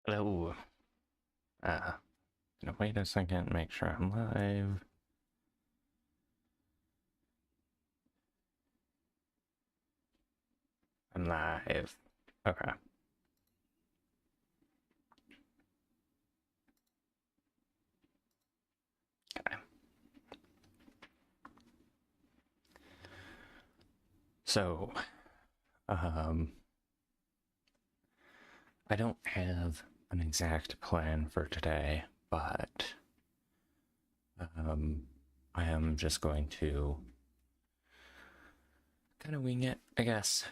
Hello. Gonna wait a second, make sure I'm live. I'm live. Okay. Okay. So, um, I don't have an exact plan for today, but um, I am just going to kind of wing it, I guess.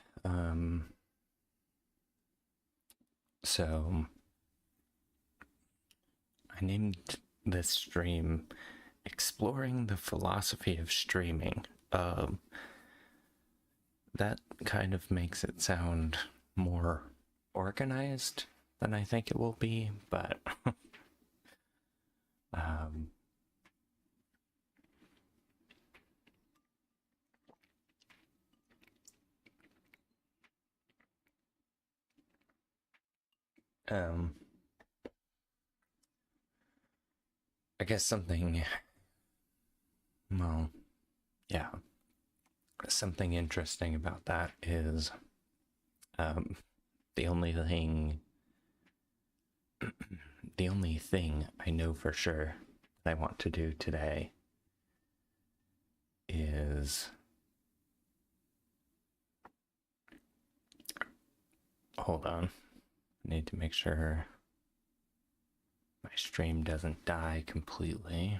So I named this stream Exploring the Philosophy of Streaming. That kind of makes it sound more organized than I think it will be, but um, um, I guess something, well, yeah, something interesting about that is um, the only thing, the only thing I know for sure that I want to do today is hold on. I need to make sure my stream doesn't die completely.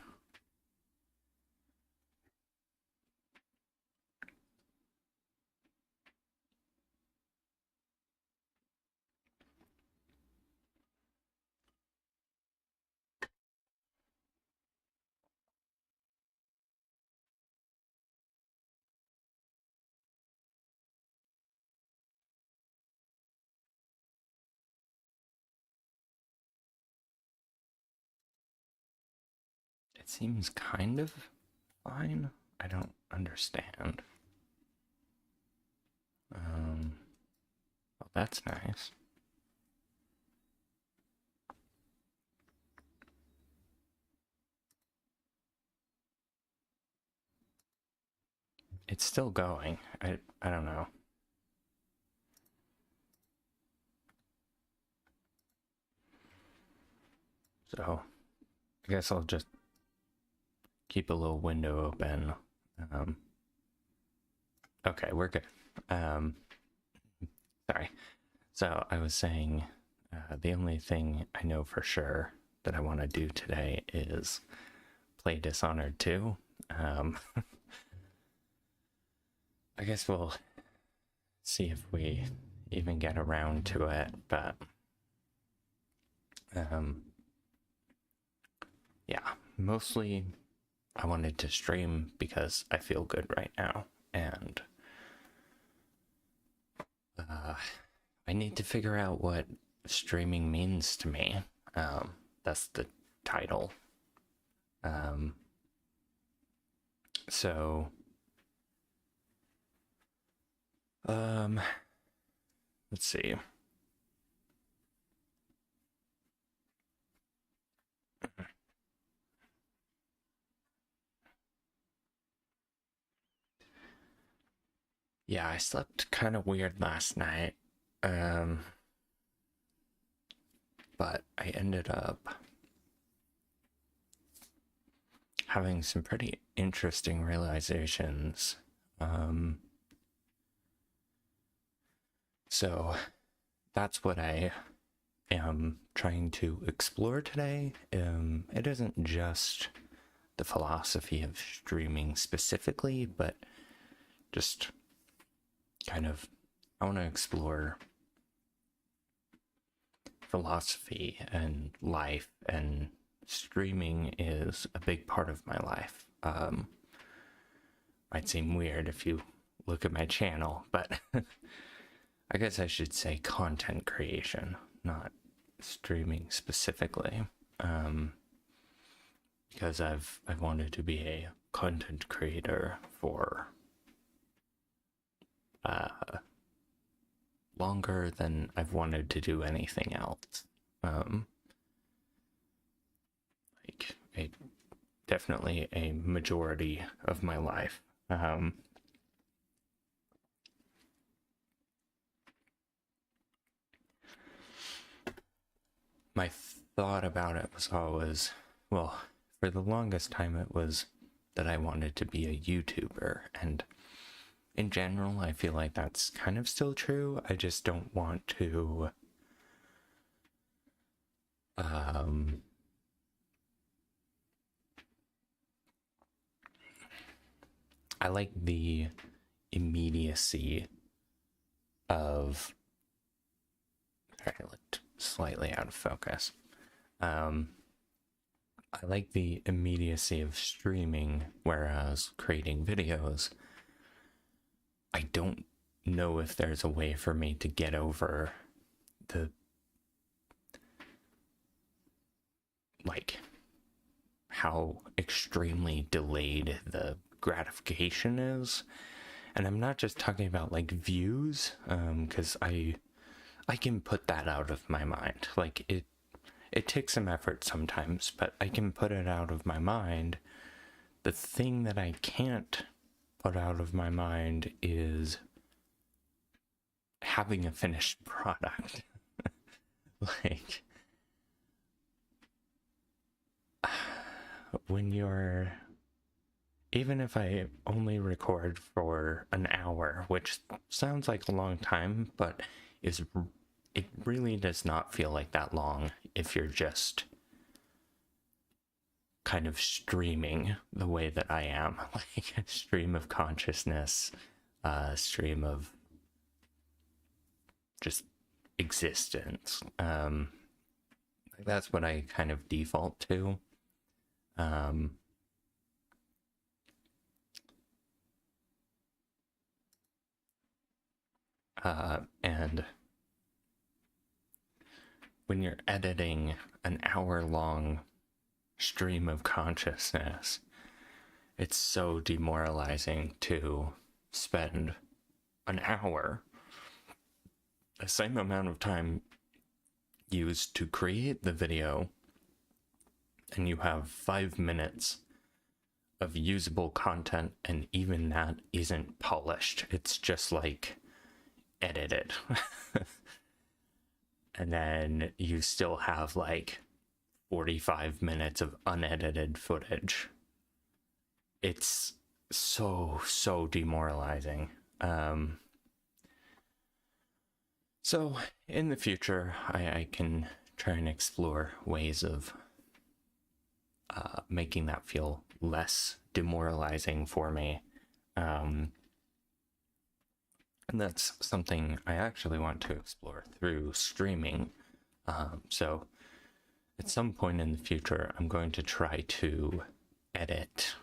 It seems kind of fine. I don't understand. Well, that's nice. It's still going. I don't know. So I guess I'll just keep a little window open. Um, okay, we're good. Sorry. So I was saying the only thing I know for sure that I want to do today is play Dishonored 2. I guess we'll see if we even get around to it, but yeah, mostly I wanted to stream because I feel good right now, and I need to figure out what streaming means to me. That's the title. Um, so, um, let's see. Yeah, I slept kind of weird last night. Um, but I ended up having some pretty interesting realizations. So that's what I am trying to explore today. It isn't just the philosophy of streaming specifically, but just kind of, I want to explore philosophy and life, and streaming is a big part of my life. Might seem weird if you look at my channel, but I guess I should say content creation, not streaming specifically. Because I've wanted to be a content creator for longer than I've wanted to do anything else. like a definitely a majority of my life. My thought about it was always, well, for the longest time, it was that I wanted to be a YouTuber. And in general, I feel like that's kind of still true. I just don't want to I like the immediacy of. Sorry, I looked slightly out of focus. I like the immediacy of streaming, whereas creating videos, I don't know if there's a way for me to get over the like how extremely delayed the gratification is. And I'm not just talking about like views, because I can put that out of my mind. Like it takes some effort sometimes, but I can put it out of my mind. The thing that I can't put out of my mind is having a finished product. Like, when you're, even if I only record for an hour, which sounds like a long time, but it really does not feel like that long if you're just kind of streaming the way that I am, like a stream of consciousness, a stream of just existence. That's what I kind of default to. And when you're editing an hour-long stream of consciousness, it's so demoralizing to spend an hour, the same amount of time used to create the video, and you have 5 minutes of usable content, and even that isn't polished. It's just like edited. And then you still have like 45 minutes of unedited footage. It's so demoralizing. So in the future, I can try and explore ways of making that feel less demoralizing for me. And that's something I actually want to explore through streaming. So at some point in the future, I'm going to try to edit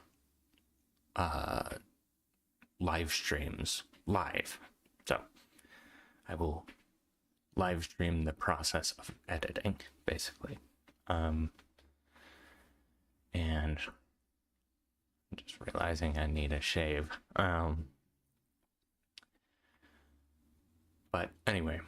live streams live. So I will live stream the process of editing, basically. And I'm just realizing I need a shave. But anyway,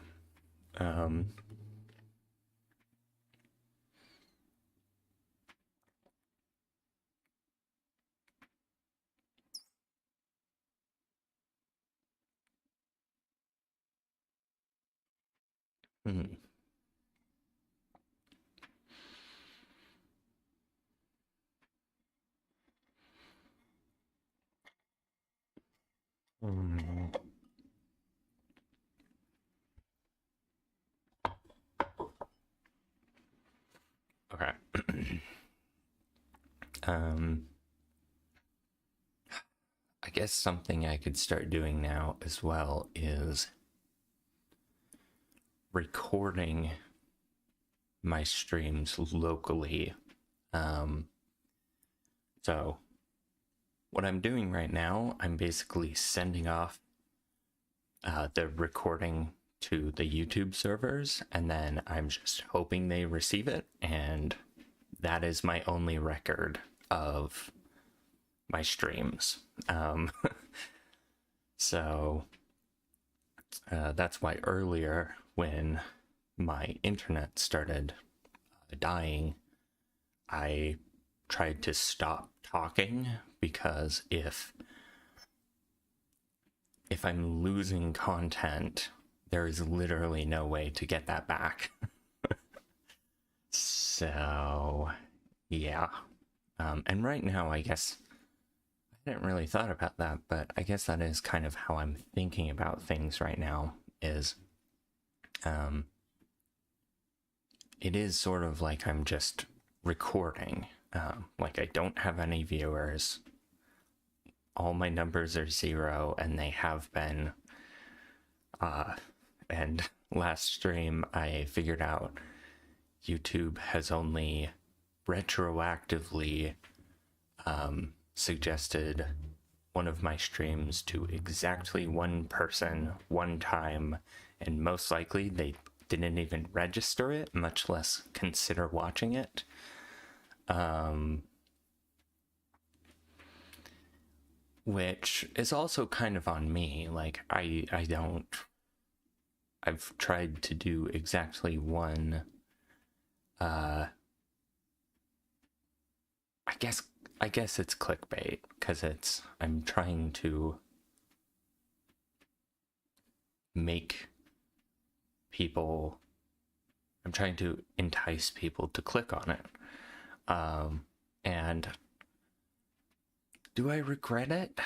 okay. I guess something I could start doing now as well is recording my streams locally. So what I'm doing right now, I'm basically sending off the recording to the YouTube servers, and then I'm just hoping they receive it, and that is my only record of my streams. So that's why earlier when my internet started dying, I tried to stop talking, because if I'm losing content, there is literally no way to get that back. So, yeah. And right now, I guess I hadn't really thought about that, but I guess that is kind of how I'm thinking about things right now, is it is sort of like I'm just recording. Like I don't have any viewers. All my numbers are 0, and they have been. And last stream, I figured out YouTube has only retroactively suggested one of my streams to exactly one person one time, and most likely they didn't even register it, much less consider watching it. Which is also kind of on me. Like I've tried to do exactly one I guess it's clickbait, because I'm trying to make people, I'm trying to entice people to click on it. And do I regret it?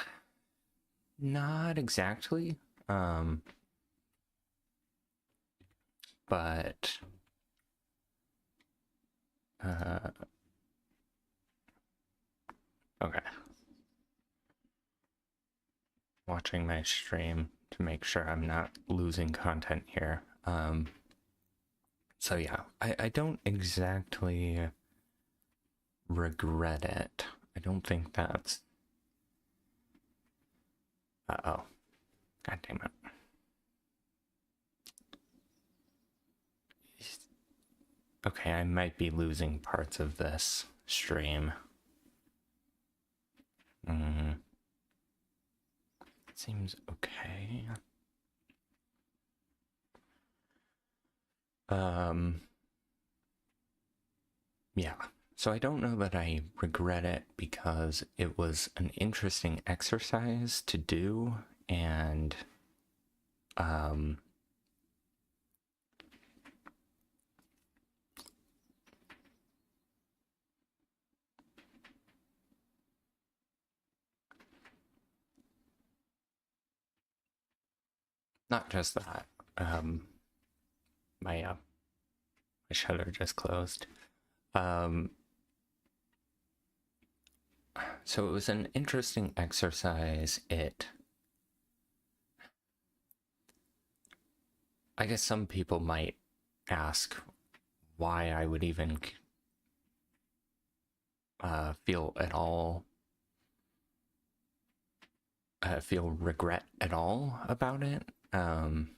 Not exactly. But okay. Watching my stream to make sure I'm not losing content here. So yeah, I don't exactly regret it. I don't think that's... Uh-oh. God damn it. Okay, I might be losing parts of this stream. Seems okay. Yeah. So I don't know that I regret it, because it was an interesting exercise to do, and not just that. My shutter just closed. So it was an interesting exercise. I guess some people might ask why I would even feel regret at all about it. And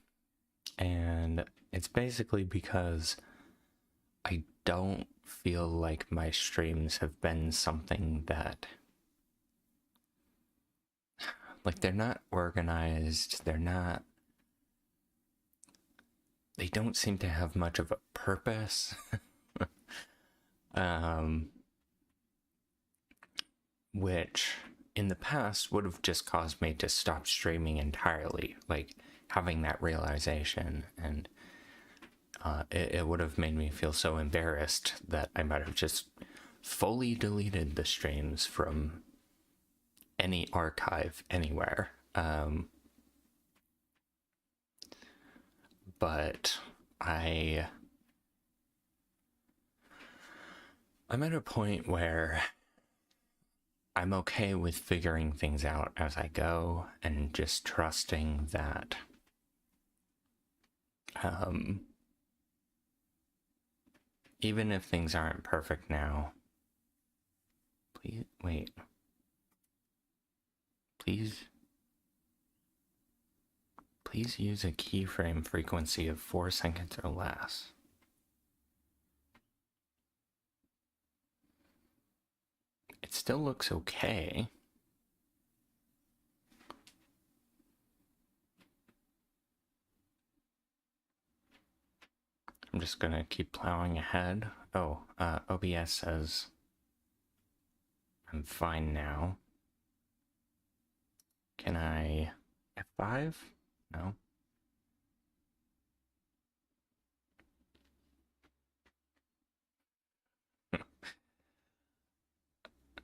it's basically because I don't feel like my streams have been something that, like, they're not organized, they don't seem to have much of a purpose. Which in the past would have just caused me to stop streaming entirely, like having that realization, and it would have made me feel so embarrassed that I might have just fully deleted the streams from any archive anywhere. But I'm at a point where I'm okay with figuring things out as I go, and just trusting that even if things aren't perfect now, please wait. Please use a keyframe frequency of 4 seconds or less. It still looks okay. I'm just gonna keep plowing ahead. Oh, OBS says I'm fine now. Can I F5? No.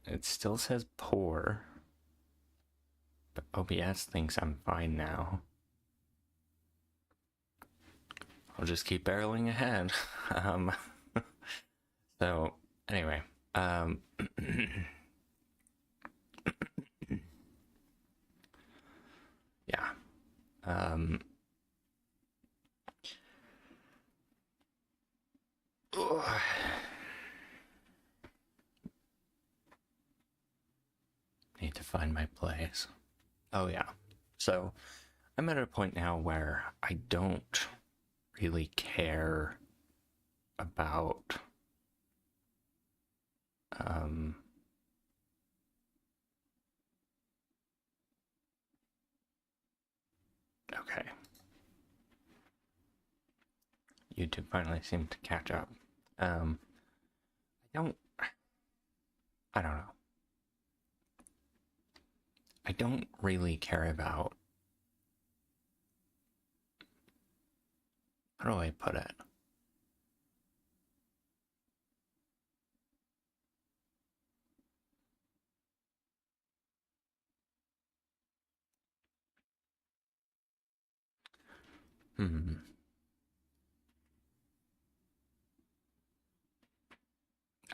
It still says poor, but OBS thinks I'm fine now. I'll just keep barreling ahead. So anyway, yeah. Need to find my place. Oh yeah. So I'm at a point now where I don't really care about okay. YouTube finally seemed to catch up. I don't know. I don't really care about, how do I put it?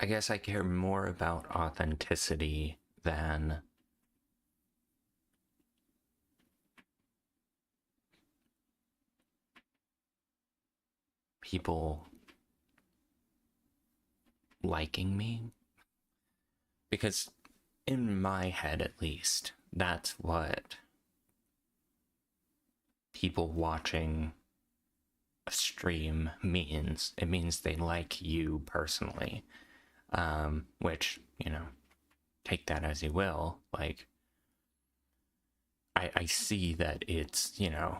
I guess I care more about authenticity than people liking me. Because in my head, at least, that's what people watching a stream means. It means they like you personally. Which, you know, take that as you will. Like, I see that it's, you know,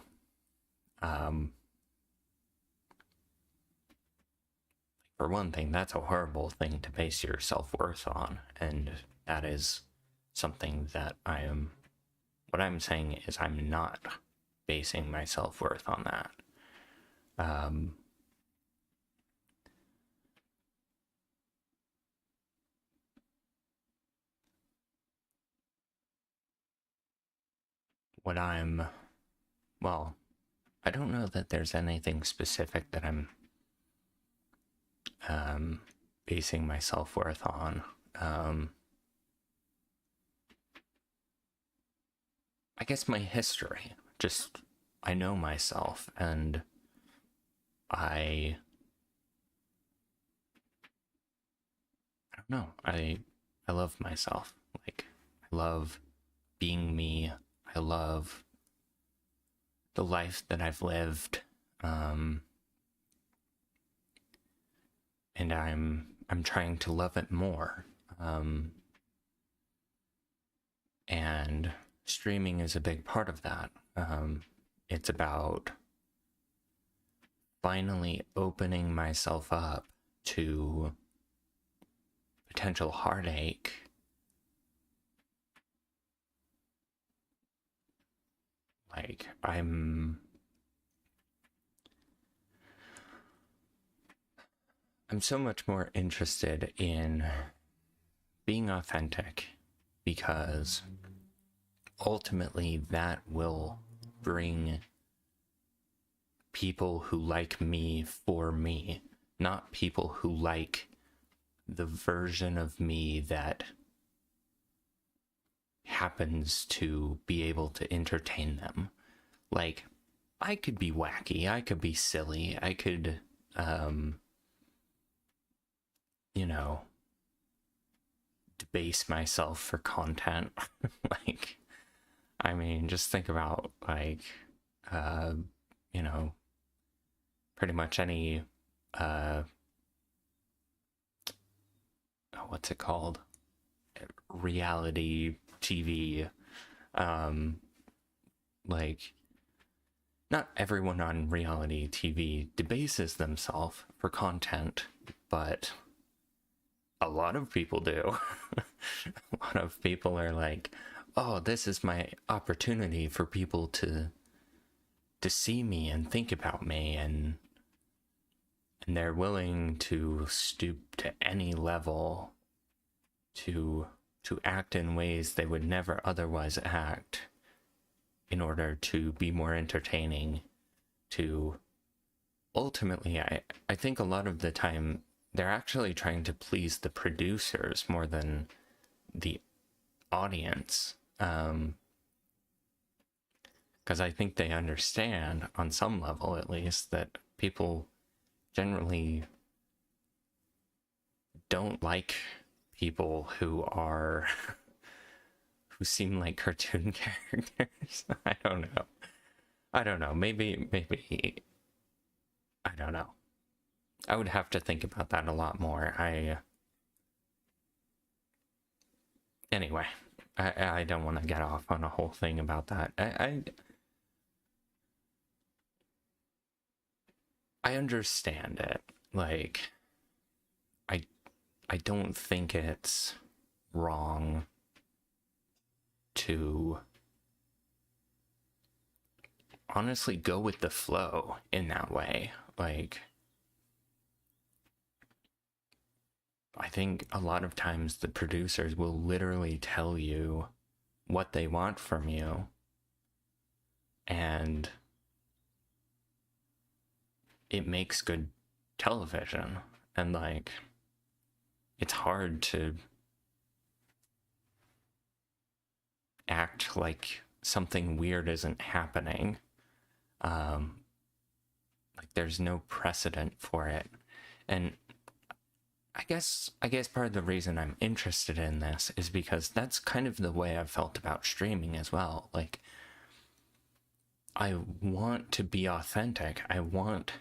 for one thing, that's a horrible thing to base your self-worth on, and that is something that what I'm saying is I'm not basing my self-worth on that. Well, I don't know that there's anything specific that I'm basing my self-worth on. I guess my history. Just, I know myself, and I don't know. I love myself. Like, I love being me. I love the life that I've lived. And I'm trying to love it more. And streaming is a big part of that. It's about finally opening myself up to potential heartache like I'm so much more interested in being authentic because ultimately that will bring people who like me for me, not people who like the version of me that happens to be able to entertain them. Like, I could be wacky, I could be silly, I could, you know, debase myself for content. Like, I mean, just think about, like, you know, pretty much any, what's it called? Reality TV, like, not everyone on reality TV debases themselves for content, but a lot of people do. A lot of people are like, oh, this is my opportunity for people to see me and think about me, and they're willing to stoop to any level to act in ways they would never otherwise act in order to be more entertaining. To ultimately, I think a lot of the time they're actually trying to please the producers more than the audience, because I think they understand, on some level at least, that people generally don't like people who are who seem like cartoon characters. I don't know. Maybe I don't know. I would have to think about that a lot more. Anyway, I don't want to get off on a whole thing about that. I understand it. Like, I don't think it's wrong to honestly go with the flow in that way. Like, I think a lot of times the producers will literally tell you what they want from you, and it makes good television. And like, it's hard to act like something weird isn't happening. Like, there's no precedent for it. And I guess part of the reason I'm interested in this is because that's kind of the way I've felt about streaming as well. Like, I want to be authentic. I want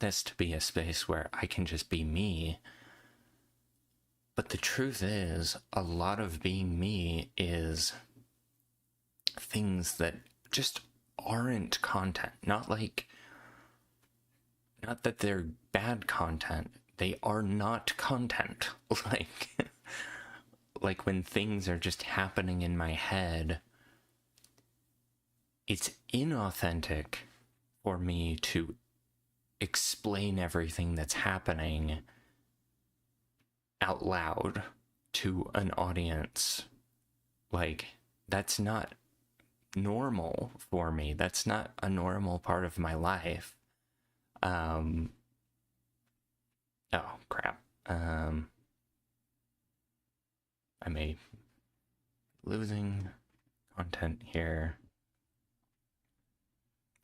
this to be a space where I can just be me. But the truth is, a lot of being me is things that just aren't content. Not that they're bad content. They are not content. Like when things are just happening in my head, it's inauthentic for me to explain everything that's happening out loud to an audience. Like, that's not normal for me. That's not a normal part of my life. Oh crap. I may be losing content here.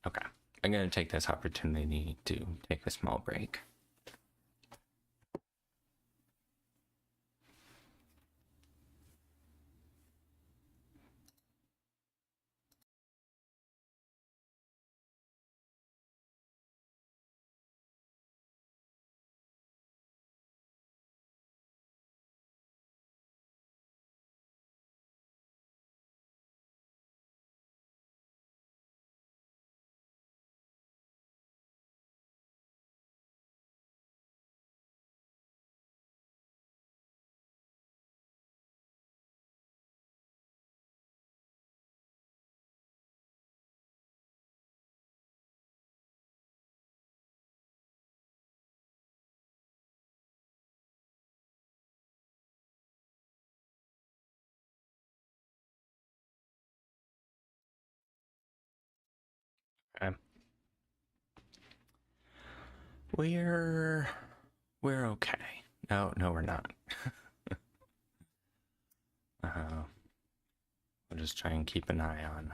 Okay. I'm going to take this opportunity to take a small break. Okay. We're okay. No, we're not. We'll just try and keep an eye on.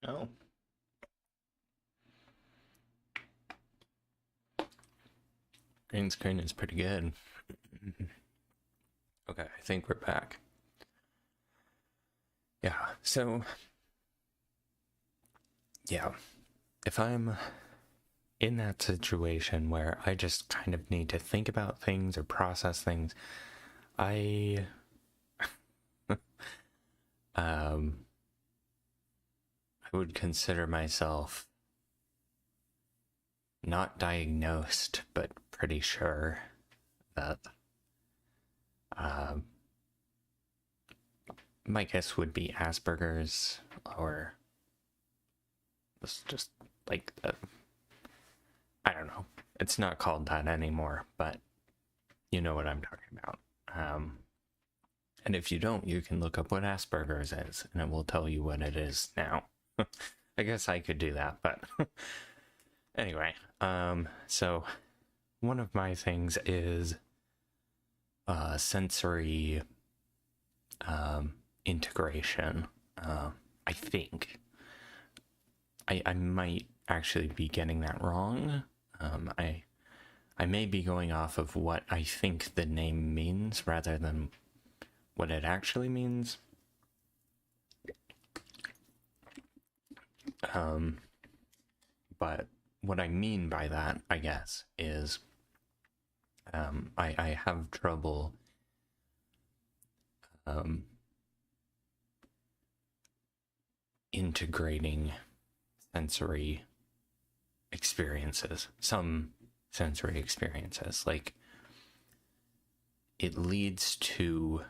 Oh. Green screen is pretty good. Okay, I think we're back. Yeah, so yeah, if I'm in that situation where I just kind of need to think about things or process things, I um I would consider myself not diagnosed, but pretty sure that um my guess would be Asperger's, or it's just like I don't know. It's not called that anymore, but you know what I'm talking about. And if you don't, you can look up what Asperger's is, and it will tell you what it is now. I guess I could do that, but anyway. So one of my things is sensory integration. I think I might actually be getting that wrong. I may be going off of what I think the name means rather than what it actually means. But what I mean by that, I guess, is I have trouble integrating sensory experiences, some sensory experiences. Like, it leads to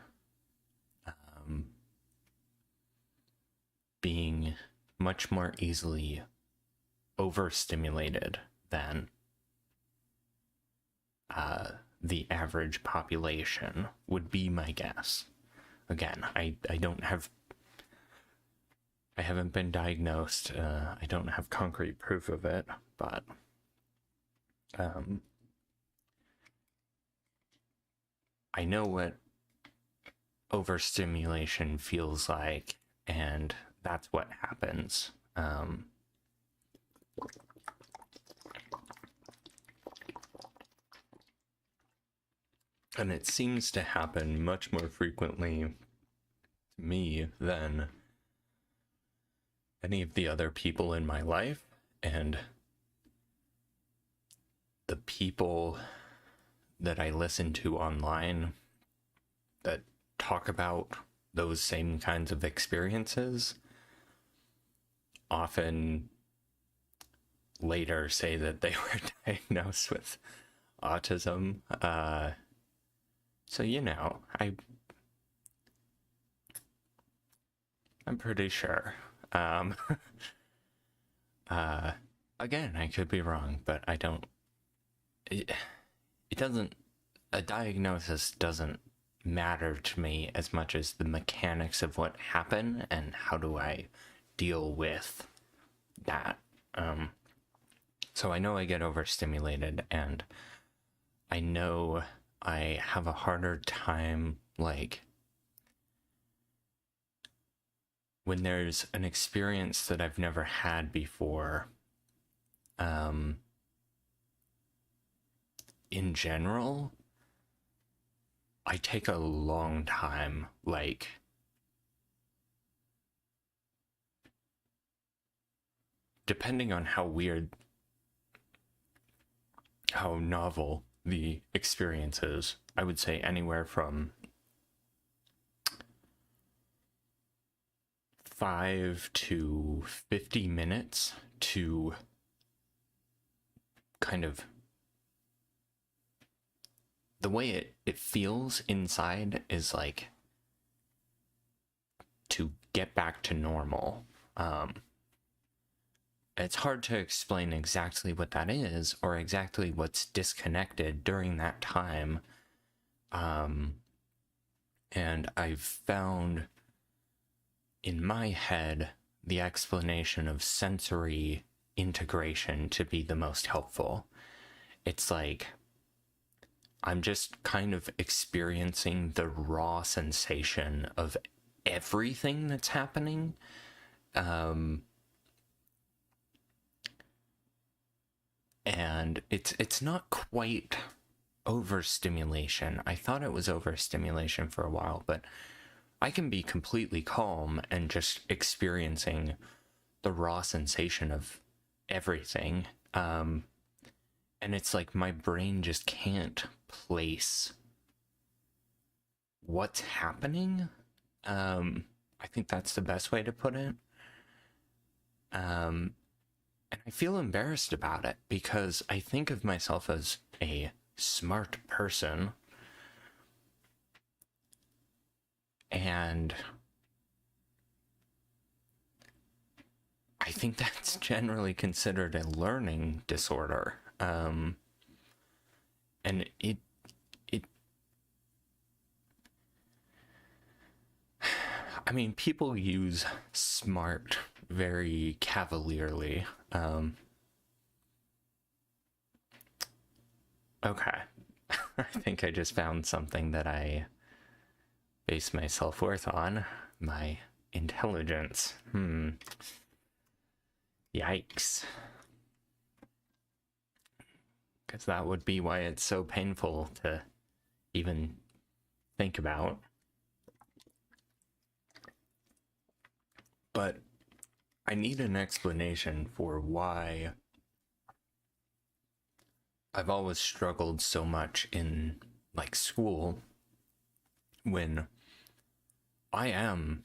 being much more easily overstimulated than the average population would be my guess. Again, I haven't been diagnosed. I don't have concrete proof of it, but I know what overstimulation feels like, and that's what happens. And it seems to happen much more frequently to me than any of the other people in my life. And the people that I listen to online that talk about those same kinds of experiences often later say that they were diagnosed with autism. So, you know, I'm pretty sure. Again, I could be wrong, but I don't. It doesn't. A diagnosis doesn't matter to me as much as the mechanics of what happened and how do I deal with that. So I know I get overstimulated, and I know I have a harder time, like, when there's an experience that I've never had before. In general, I take a long time, like, depending on how weird, how novel the experience is, I would say anywhere from 5 to 50 minutes to kind of the way it feels inside is like to get back to normal. It's hard to explain exactly what that is or exactly what's disconnected during that time. And I've found in my head the explanation of sensory integration to be the most helpful. It's like I'm just kind of experiencing the raw sensation of everything that's happening. And it's not quite overstimulation. I thought it was overstimulation for a while, but I can be completely calm and just experiencing the raw sensation of everything. And it's like my brain just can't place what's happening. I think that's the best way to put it. And I feel embarrassed about it because I think of myself as a smart person. And I think that's generally considered a learning disorder. And it I mean, people use smart very cavalierly. Okay. I think I just found something that I base my self-worth on. My intelligence. Yikes. Because that would be why it's so painful to even think about. But I need an explanation for why I've always struggled so much in, like, school when I am,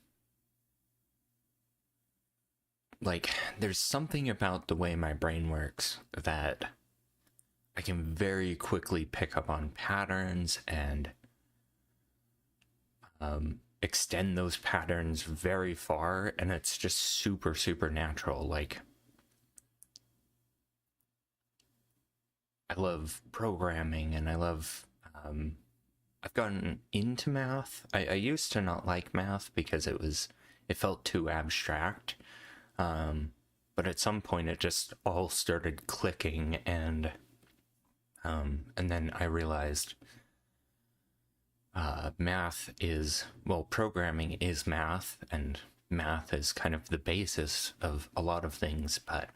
like, there's something about the way my brain works that I can very quickly pick up on patterns and extend those patterns very far, and it's just super, super natural. Like, I love programming, and I love, I've gotten into math. I used to not like math because it felt too abstract. But at some point it just all started clicking, and then I realized programming is math, and math is kind of the basis of a lot of things, but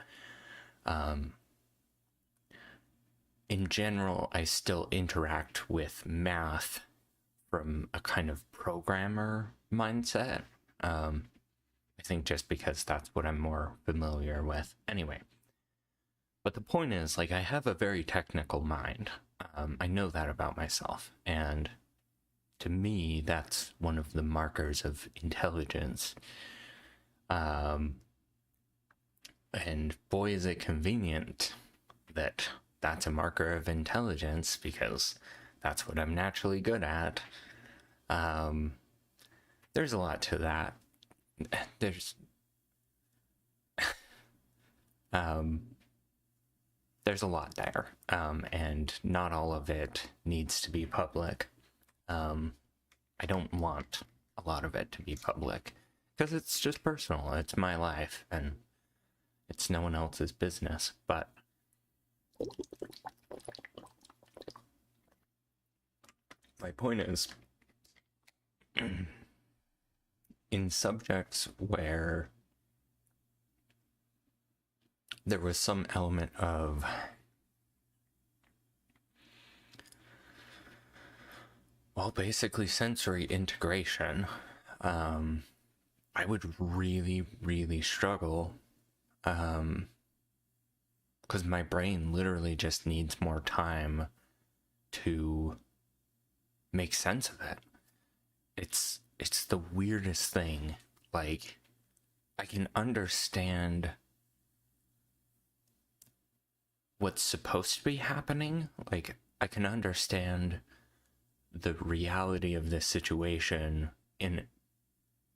in general, I still interact with math from a kind of programmer mindset. I think just because that's what I'm more familiar with. Anyway. But the point is, like, I have a very technical mind. I know that about myself. And to me, that's one of the markers of intelligence. And boy, is it convenient that that's a marker of intelligence, because that's what I'm naturally good at. There's a lot to that. There's a lot there, and not all of it needs to be public. I don't want a lot of it to be public, because it's just personal. It's my life, and it's no one else's business. But my point is, in subjects where there was some element of basically sensory integration, I would really, really struggle, because my brain literally just needs more time to make sense of it. It's the weirdest thing. Like, I can understand what's supposed to be happening. Like, I can understand the reality of this situation in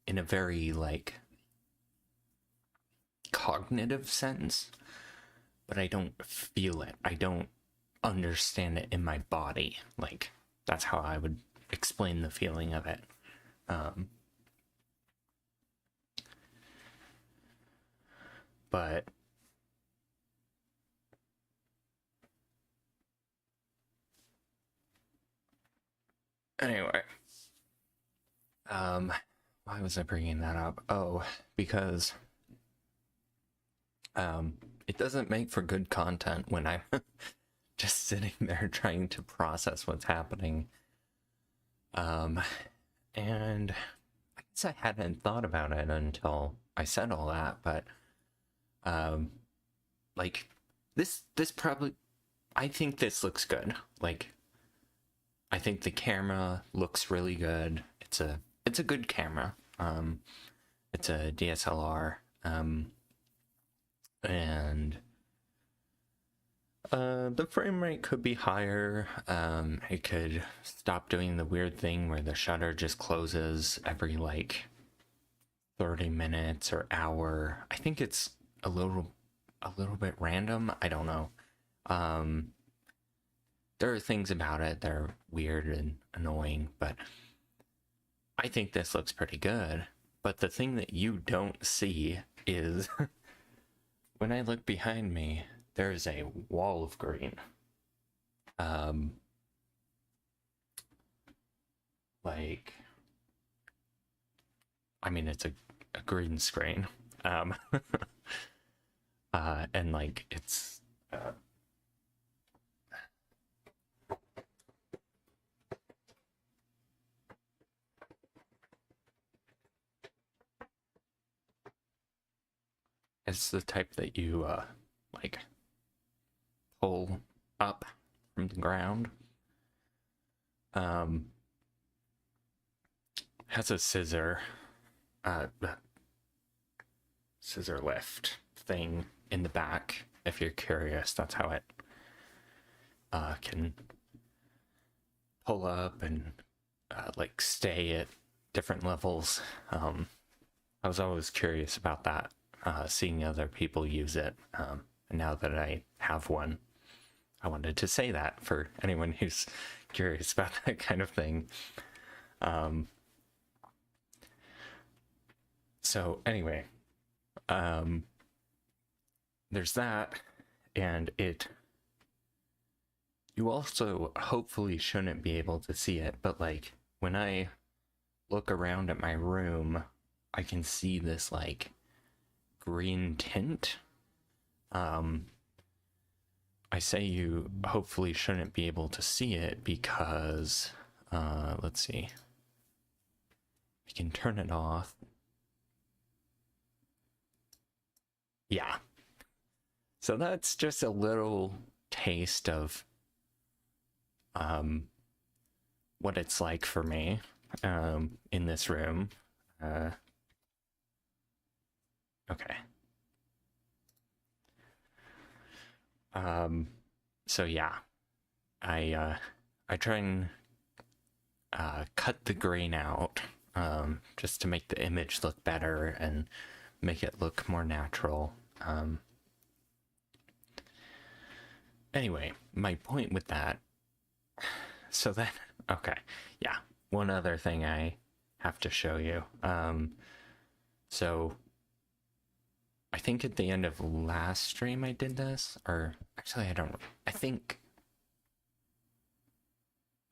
a very, like, cognitive sense, but I don't feel it. I don't understand it in my body. Like, that's how I would explain the feeling of it. But anyway, why was I bringing that up? Oh, because it doesn't make for good content when I'm just sitting there trying to process what's happening. And I guess I hadn't thought about it until I said all that, but Um, like this probably, I think this looks good. Like, I think the camera looks really good. It's a good camera. It's a DSLR. And the frame rate could be higher. It could stop doing the weird thing where the shutter just closes every like 30 minutes or hour. I think it's a little bit random. I don't know. There are things about it that are weird and annoying, but I think this looks pretty good. But the thing that you don't see is when I look behind me, there's a wall of green. Like, I mean, it's a green screen. And like, it's, it's the type that you, like, pull up from the ground. Has a scissor lift thing in the back. If you're curious, that's how it can pull up and like stay at different levels. I was always curious about that, seeing other people use it. And now that I have one, I wanted to say that for anyone who's curious about that kind of thing. So anyway, there's that, and you also hopefully shouldn't be able to see it, but like when I look around at my room, I can see this like green tint. I say you hopefully shouldn't be able to see it because, let's see. We can turn it off. Yeah. So that's just a little taste of what it's like for me in this room. Okay. So yeah, I try and cut the grain out just to make the image look better and make it look more natural. Anyway, my point with that, so then, okay, yeah, one other thing I have to show you. So I think at the end of last stream I did this, or actually I think,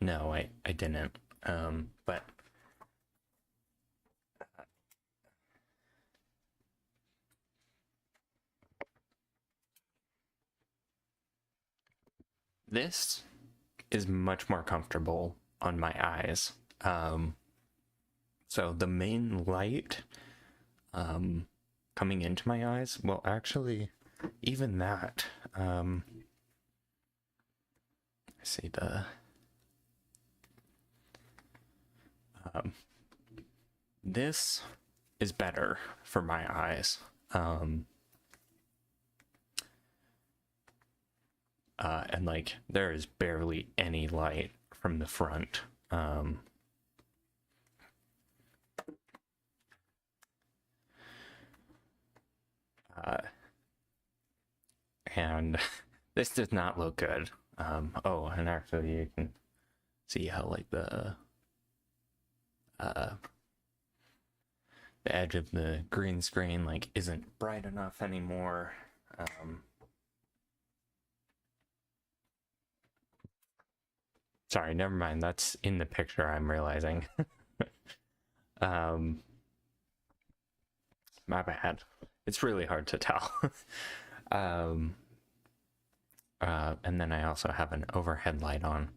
no, I didn't, but this is much more comfortable on my eyes. So the main light coming into my eyes, well, actually, even that, I see this is better for my eyes. And like there is barely any light from the front. And this does not look good. Oh, and actually you can see how like the edge of the green screen like isn't bright enough anymore. Sorry, never mind. That's in the picture, I'm realizing. My bad. It's really hard to tell. And then I also have an overhead light on.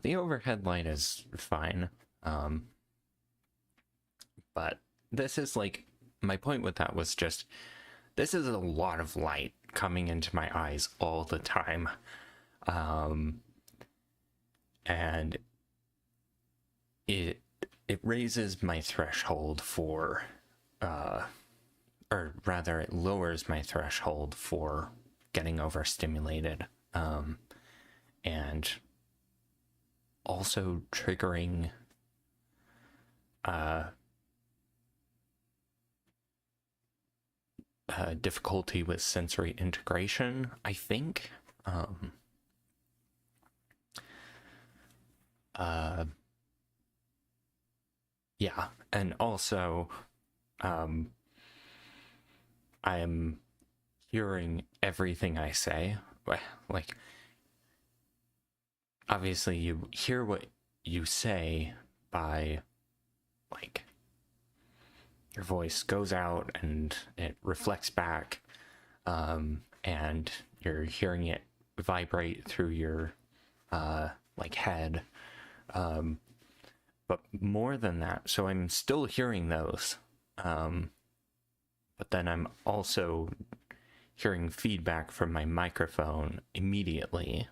The overhead light is fine. But this is like, my point with that was just, this is a lot of light coming into my eyes all the time. And it raises my threshold for, or rather, it lowers my threshold for getting overstimulated, and also triggering difficulty with sensory integration, I think. Yeah, and also I'm hearing everything I say. Like, obviously you hear what you say by, like, your voice goes out and it reflects back, and you're hearing it vibrate through your like head, but more than that, so I'm still hearing those, but then I'm also hearing feedback from my microphone immediately.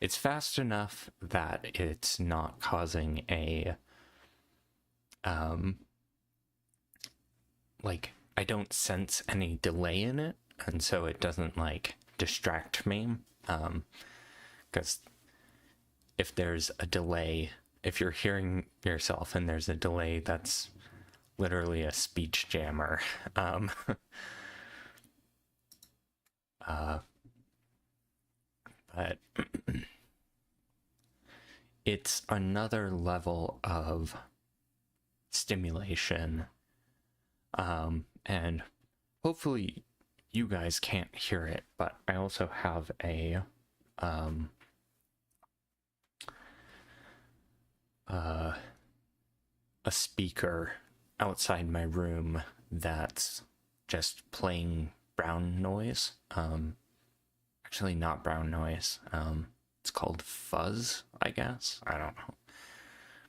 It's fast enough that it's not causing a like, I don't sense any delay in it, and so it doesn't like distract me, because if there's a delay, if you're hearing yourself and there's a delay, that's literally a speech jammer. But it's another level of stimulation, and hopefully you guys can't hear it, but I also have a speaker outside my room that's just playing brown noise. Actually not brown noise. It's called fuzz, I guess. I don't know.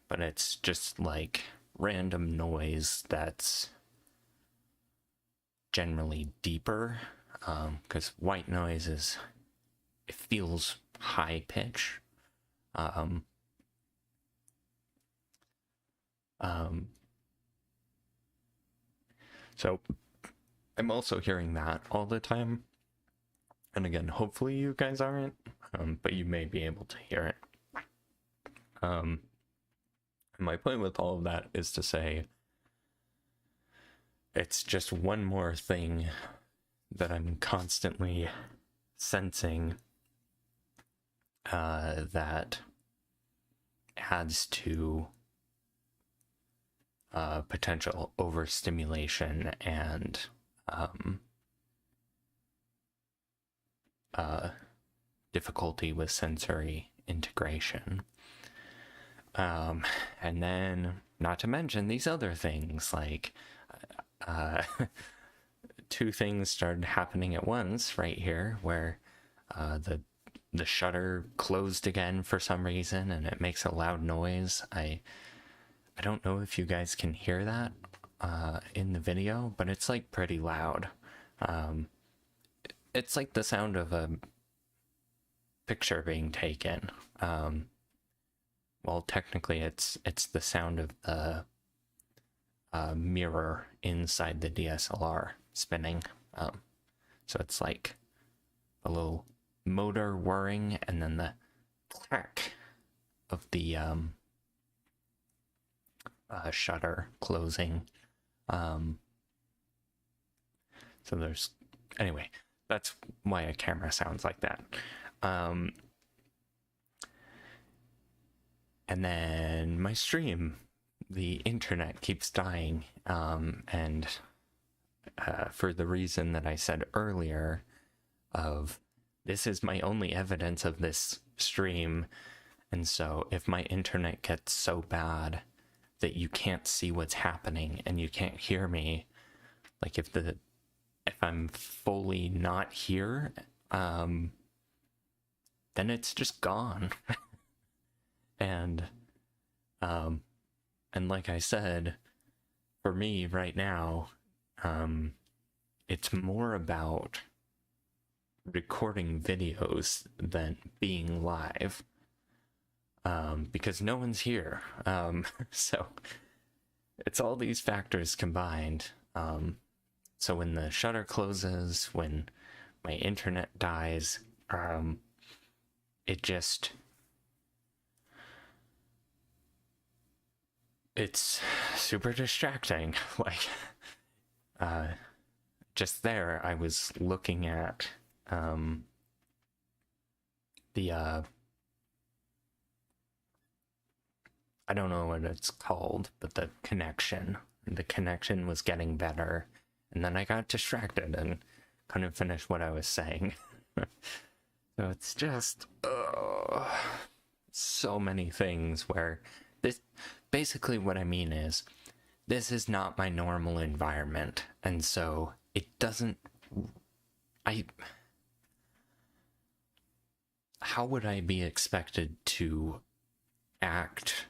But it's just like random noise that's generally deeper, because white noise is, it feels high pitch. So I'm also hearing that all the time. And again, hopefully you guys aren't, but you may be able to hear it. And my point with all of that is to say, it's just one more thing that I'm constantly sensing that adds to potential overstimulation and difficulty with sensory integration. And then, not to mention these other things, like two things started happening at once right here, where the shutter closed again for some reason, and it makes a loud noise. I don't know if you guys can hear that in the video, but it's like pretty loud. It's like the sound of a picture being taken. Well, technically it's the sound of the mirror inside the DSLR spinning. So it's like a little motor whirring, and then the clack of the shutter closing. So there's, anyway, that's why a camera sounds like that. And then my stream, the internet keeps dying, and for the reason that I said earlier of, this is my only evidence of this stream, and so if my internet gets so bad that you can't see what's happening and you can't hear me, like if I'm fully not here, then it's just gone. And like I said, for me right now, it's more about recording videos than being live, because no one's here. So it's all these factors combined. So when the shutter closes, when my internet dies, it just, it's super distracting. Like, just there, I was looking at the I don't know what it's called, but the connection. The connection was getting better, and then I got distracted and couldn't finish what I was saying. So it's just so many things where this, basically what I mean is, this is not my normal environment, and so it doesn't, how would I be expected to act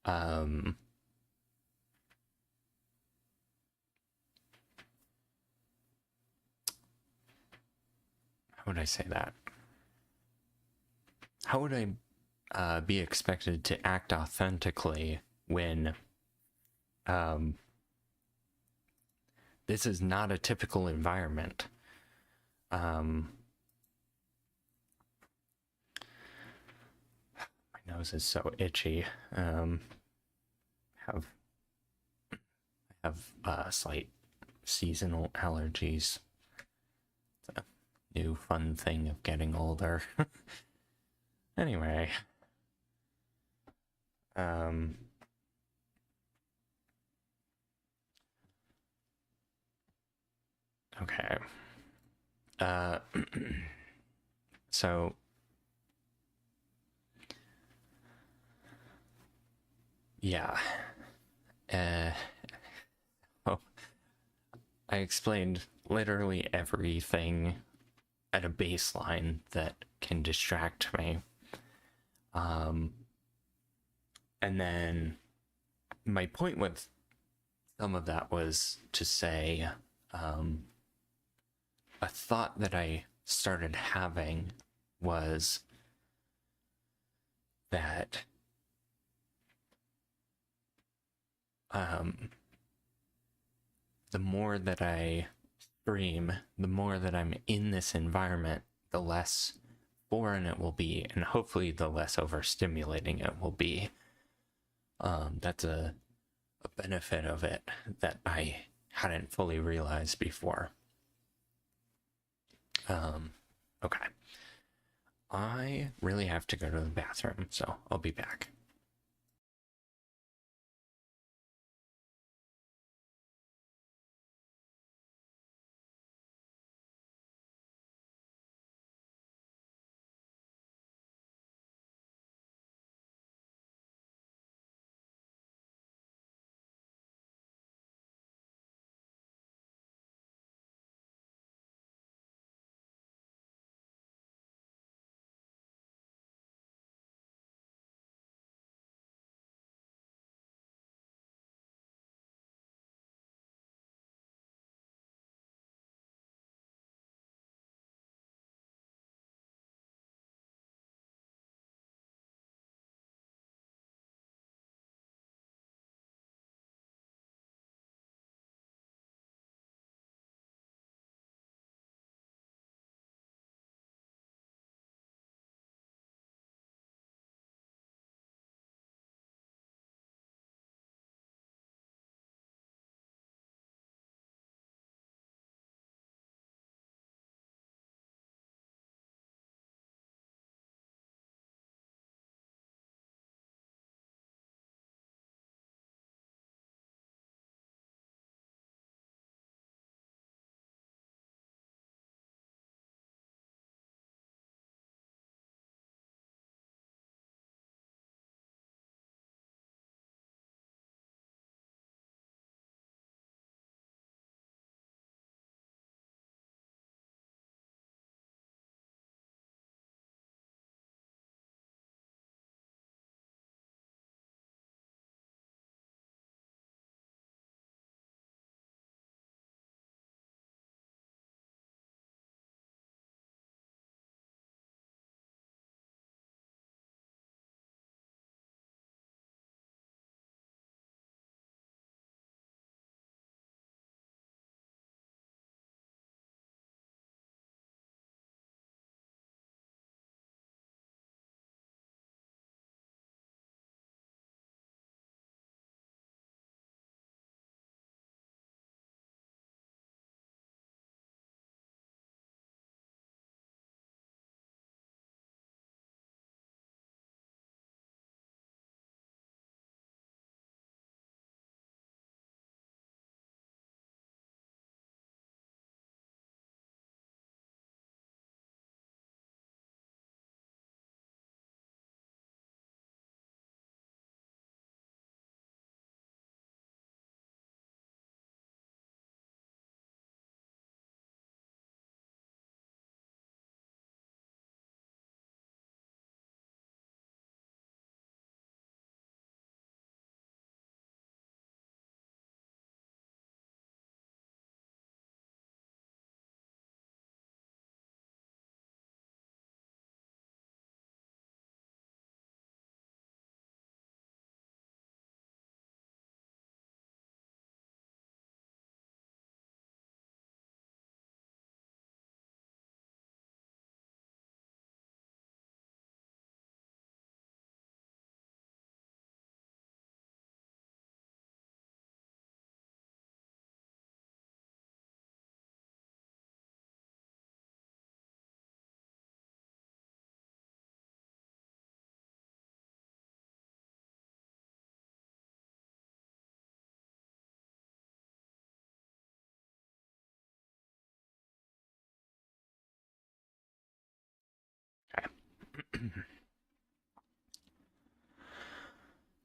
how would I say that? How would I be expected to act authentically when this is not a typical environment? My nose is so itchy. I have slight seasonal allergies. It's a new fun thing of getting older. Anyway, okay. So yeah. Oh, I explained literally everything at a baseline that can distract me. And then my point with some of that was to say, a thought that I started having was that the more that I stream, the more that I'm in this environment, the less foreign it will be, and hopefully the less overstimulating it will be. That's a benefit of it that I hadn't fully realized before. Okay. I really have to go to the bathroom, so I'll be back.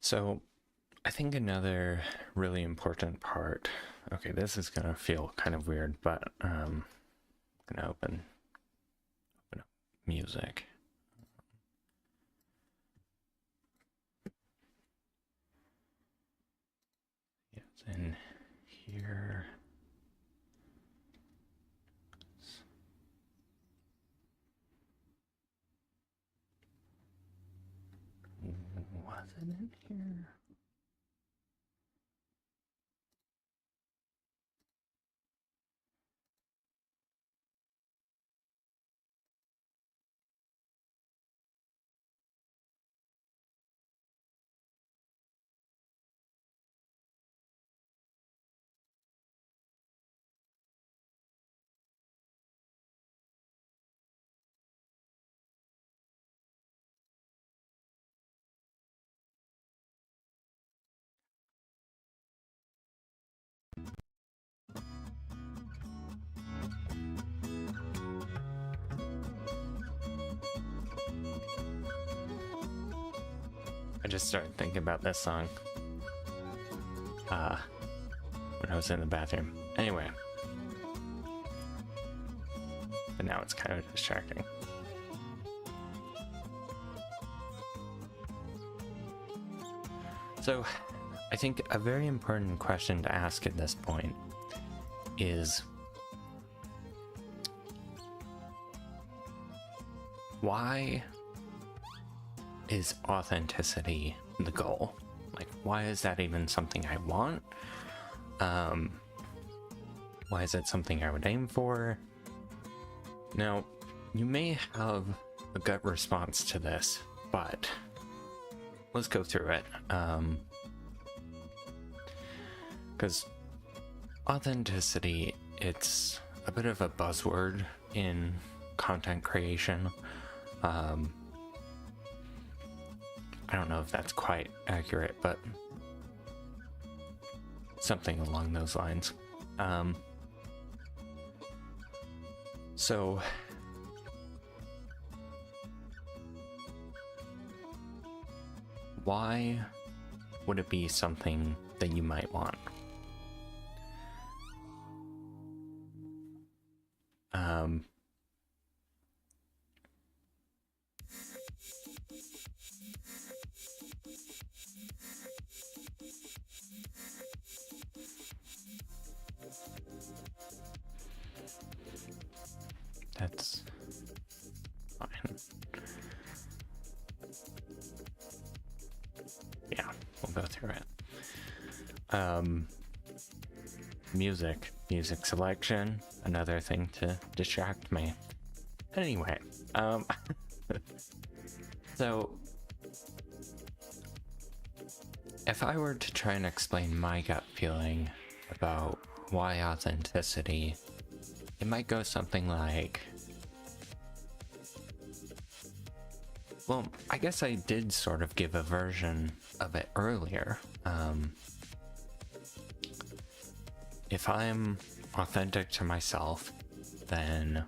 So I think another really important part, okay, this is gonna feel kind of weird, but I'm gonna open up music. It's in here. Was it in here? I just started thinking about this song when I was in the bathroom. Anyway, but now it's kind of distracting. So I think a very important question to ask at this point is, why is authenticity the goal? Like, why is that even something I want? Why is it something I would aim for? Now, you may have a gut response to this, but let's go through it. Because authenticity, it's a bit of a buzzword in content creation. I don't know if that's quite accurate, but something along those lines. So why would it be something that you might want? That's fine. Yeah, we'll go through it. Music selection, another thing to distract me. Anyway, so if I were to try and explain my gut feeling about why authenticity, it might go something like, well, I guess I did sort of give a version of it earlier. If I'm authentic to myself, then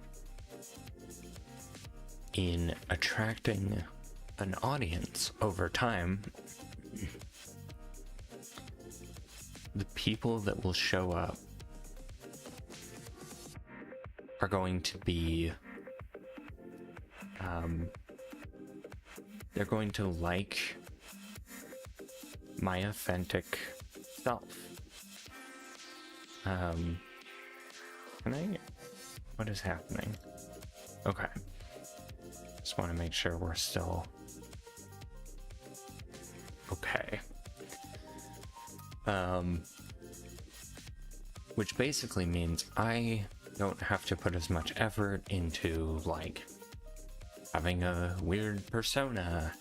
in attracting an audience over time, the people that will show up are going to be, they're going to like my authentic self. What is happening? Okay. Just want to make sure we're still okay. Which basically means I don't have to put as much effort into, like, having a weird persona,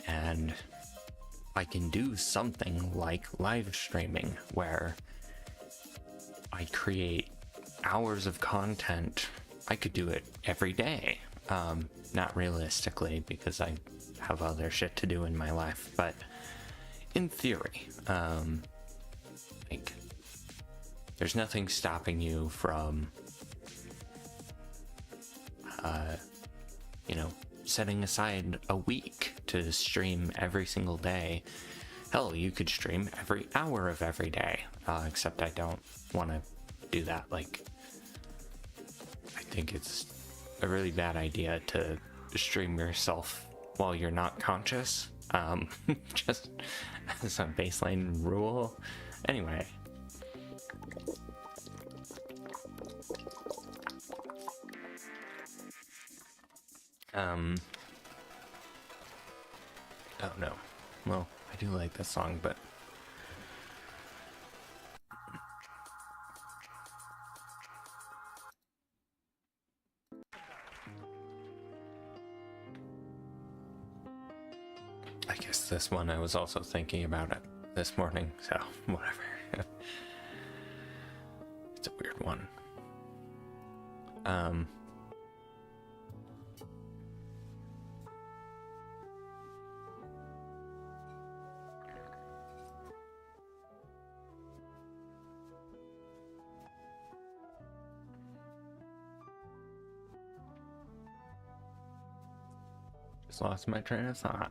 and I can do something like live streaming where I create hours of content. I could do it every day. Not realistically, because I have other shit to do in my life, but in theory, like, there's nothing stopping you from you know, setting aside a week to stream every single day. Hell, you could stream every hour of every day, except I don't want to do that. Like, I think it's a really bad idea to stream yourself while you're not conscious, just as a baseline rule. Anyway. Oh no. Well, I do like this song, but I guess this one I was also thinking about it this morning, so whatever. It's a weird one. Just lost my train of thought.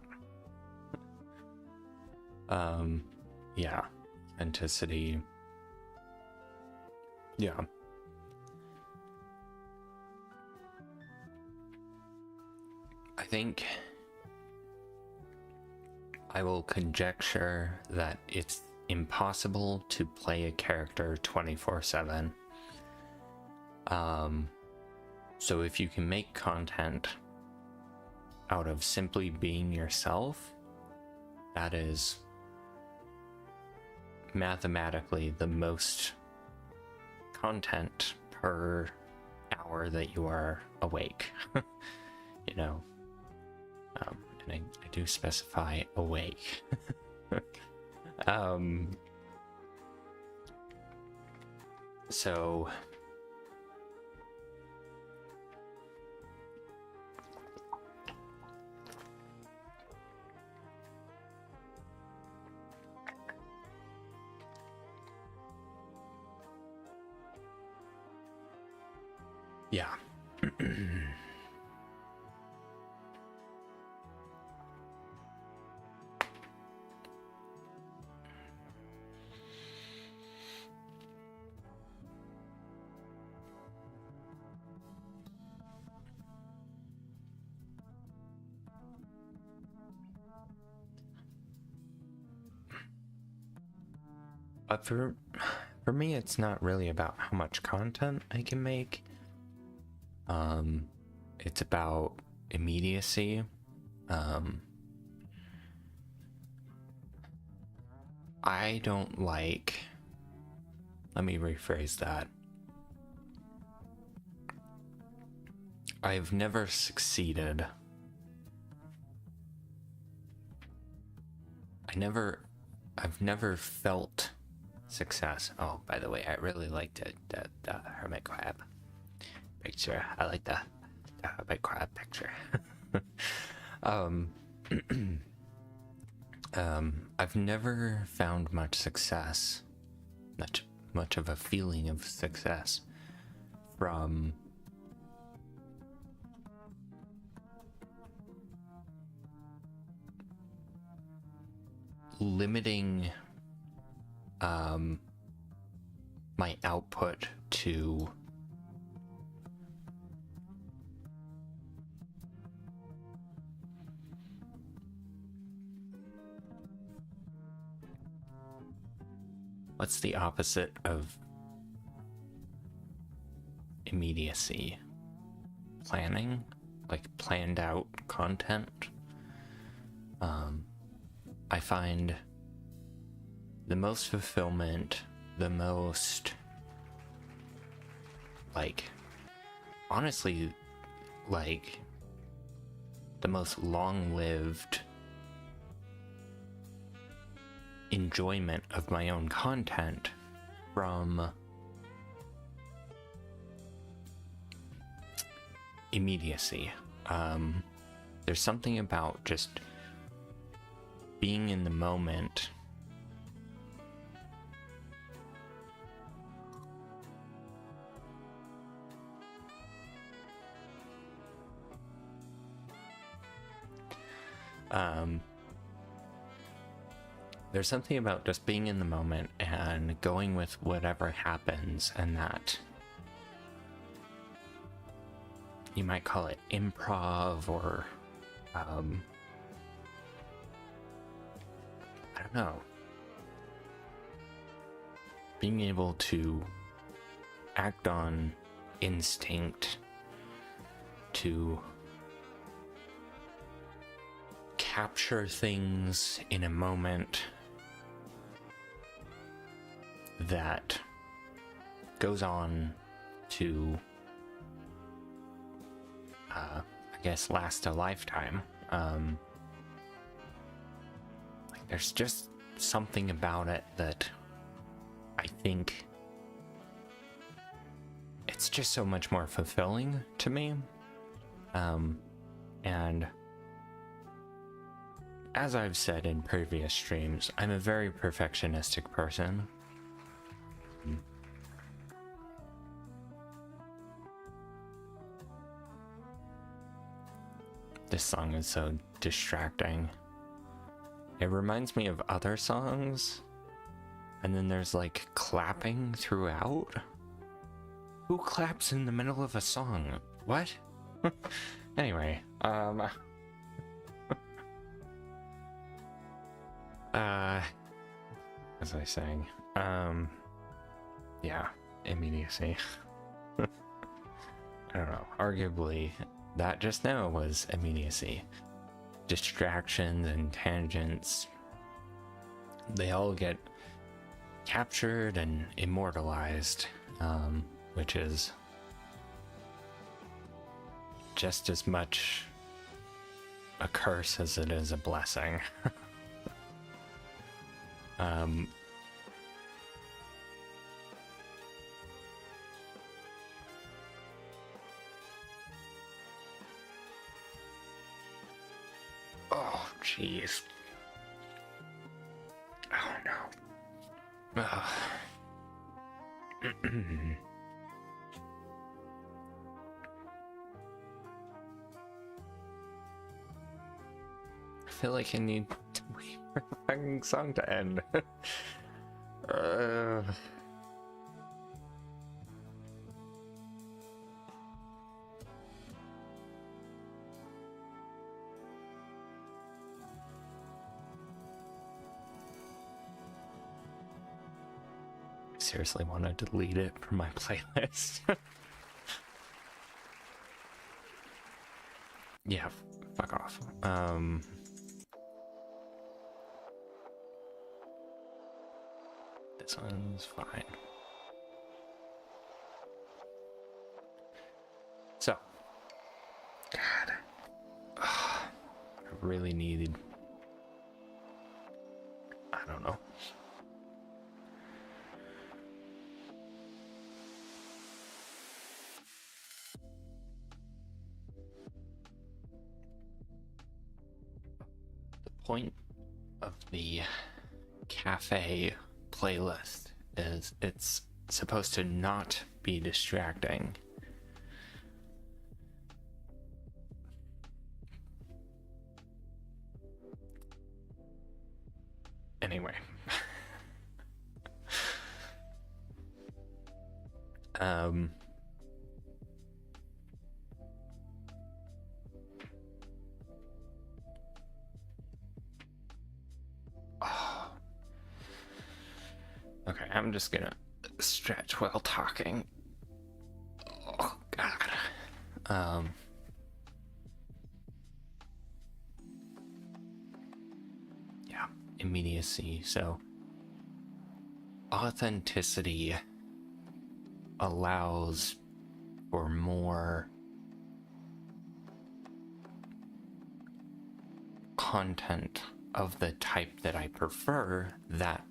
Yeah, authenticity. Yeah. I think I will conjecture that it's impossible to play a character 24/7. So if you can make content out of simply being yourself, that is mathematically the most content per hour that you are awake. You know, and I do specify awake. So yeah. But for me, it's not really about how much content I can make. It's about immediacy. I don't like. Let me rephrase that. I've never succeeded. I've never felt success. Oh, by the way, I really liked the hermit crab picture. I like the hermit crab picture. I've never found much success, much of a feeling of success from limiting my output to what's the opposite of immediacy? Planning, like planned out content. I find the most fulfillment, the most, like, honestly, like, the most long-lived enjoyment of my own content from immediacy. There's something about just being in the moment There's something about just being in the moment and going with whatever happens, and that you might call it improv or I don't know, being able to act on instinct, to capture things in a moment that goes on to I guess last a lifetime. Like there's just something about it that I think it's just so much more fulfilling to me. And as I've said in previous streams, I'm a very perfectionistic person. This song is so distracting. It reminds me of other songs, and then there's like clapping throughout. Who claps in the middle of a song? What? Anyway, as I sang, yeah, immediacy. I don't know, arguably that just now was immediacy. Distractions and tangents, they all get captured and immortalized, which is just as much a curse as it is a blessing. Oh, jeez. Oh, no. I feel like I need to wait for the fucking song to end. I seriously want to delete it from my playlist. Yeah, fuck off. This one's fine. So, God, I really needed, I don't know. The point of the cafe playlist is it's supposed to not be distracting. Anyway. Okay, I'm just gonna stretch while talking. Oh, God. Yeah, immediacy. So, authenticity allows for more content of the type that I prefer, that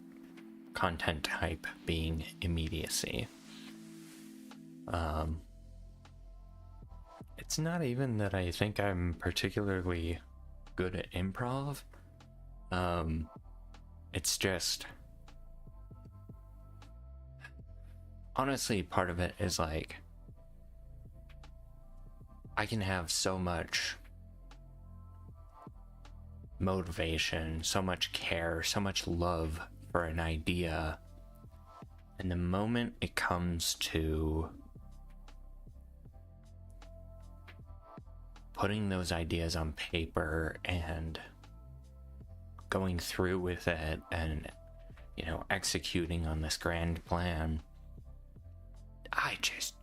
content type being immediacy. It's not even that I think I'm particularly good at improv. It's just, honestly, part of it is like, I can have so much motivation, so much care, so much love for an idea. And the moment it comes to putting those ideas on paper and going through with it and, executing on this grand plan, I just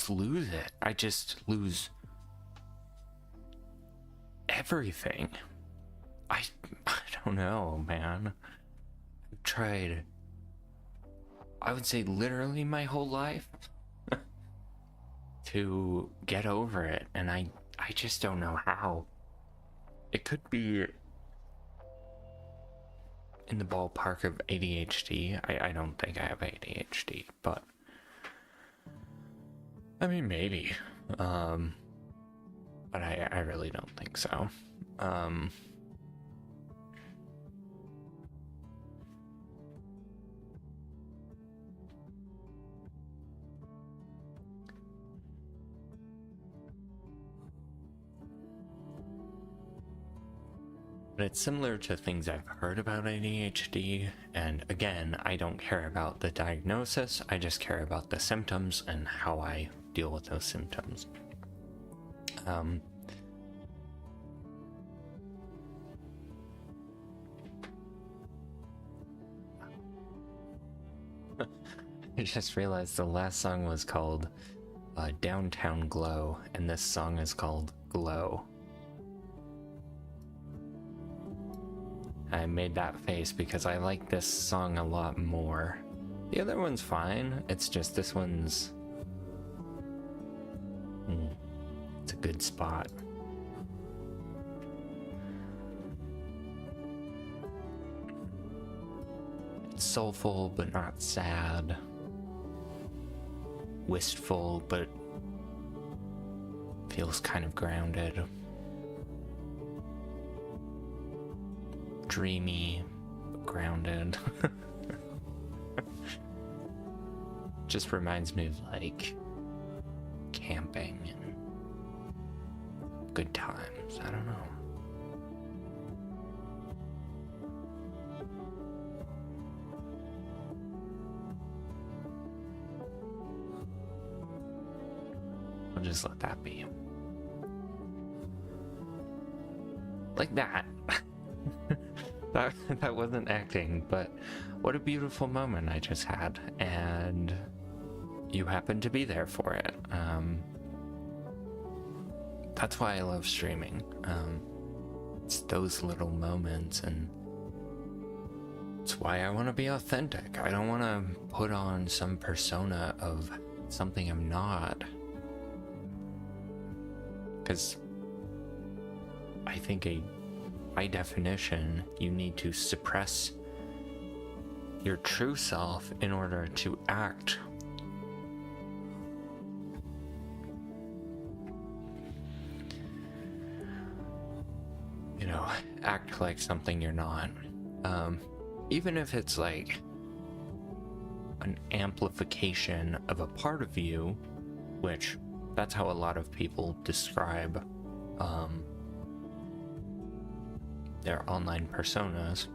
lose it. I just lose everything. I don't know, man. I've tried, I would say literally my whole life to get over it, and I just don't know how. It could be in the ballpark of ADHD. I don't think I have ADHD, but I mean, maybe. But I really don't think so. But it's similar to things I've heard about ADHD, and again, I don't care about the diagnosis, I just care about the symptoms and how I deal with those symptoms. I just realized the last song was called Downtown Glow, and this song is called Glow. I made that face because I like this song a lot more. The other one's fine, it's just this one's... it's a good spot. It's soulful but not sad. Wistful but feels kind of grounded. Dreamy, grounded. Just reminds me of like camping and good times. I don't know. I'll just let that be. Like that. That wasn't acting, but what a beautiful moment I just had, and you happened to be there for it. That's why I love streaming. It's those little moments, and it's why I want to be authentic. I don't want to put on some persona of something I'm not, because I think by definition, you need to suppress your true self in order to act. Act like something you're not. Even if it's like an amplification of a part of you, which that's how a lot of people describe their online personas.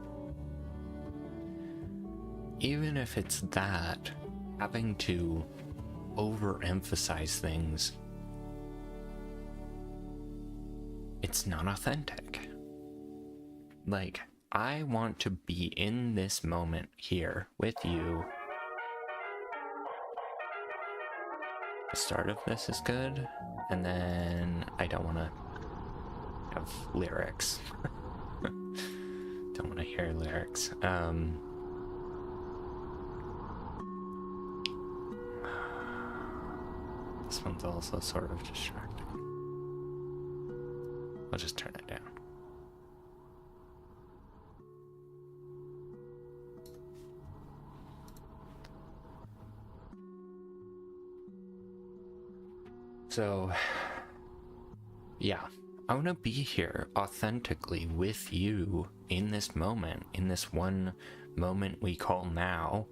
Even if it's that, having to overemphasize things, it's not authentic. Like, I want to be in this moment here with you. The start of this is good, and then I don't want to have lyrics. Don't want to hear lyrics. This one's also sort of distracting. I'll just turn it down. So, yeah, I want to be here authentically with you in this moment, in this one moment we call now.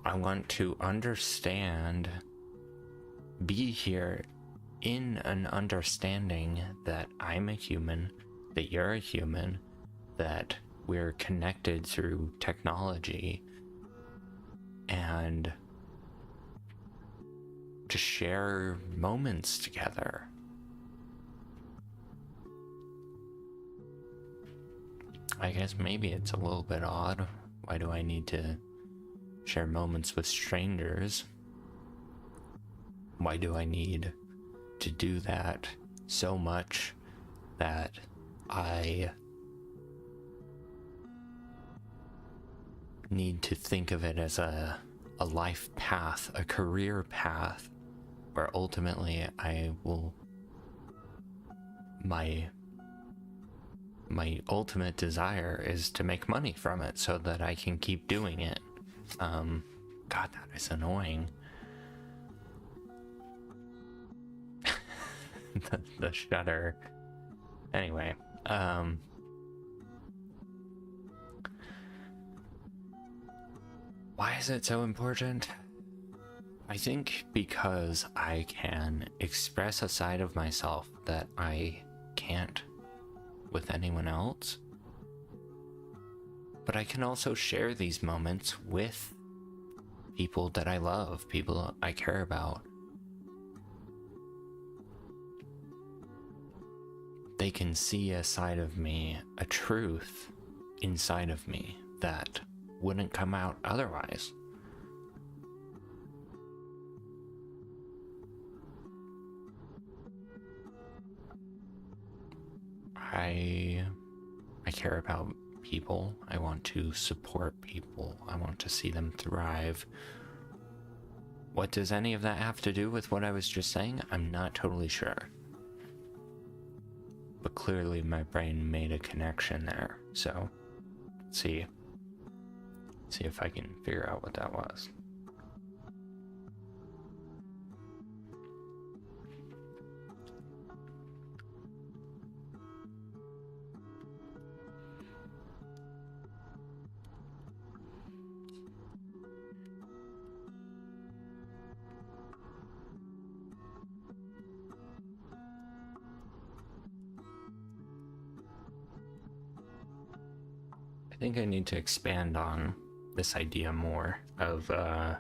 I want to understand, be here in an understanding that I'm a human, that you're a human, that we're connected through technology, and to share moments together. I guess maybe it's a little bit odd. Why do I need to share moments with strangers? Why do I need to do that so much that I need to think of it as a life path, a career path, where ultimately I will, my ultimate desire is to make money from it so that I can keep doing it. God, that is annoying. the shutter. Anyway, why is it so important? I think because I can express a side of myself that I can't with anyone else. But I can also share these moments with people that I love, people I care about. They can see a side of me, a truth inside of me that wouldn't come out otherwise. I care about people. I want to support people. I want to see them thrive. What does any of that have to do with what I was just saying? I'm not totally sure. But clearly my brain made a connection there. So, let's see if I can figure out what that was. I think I need to expand on this idea more of like,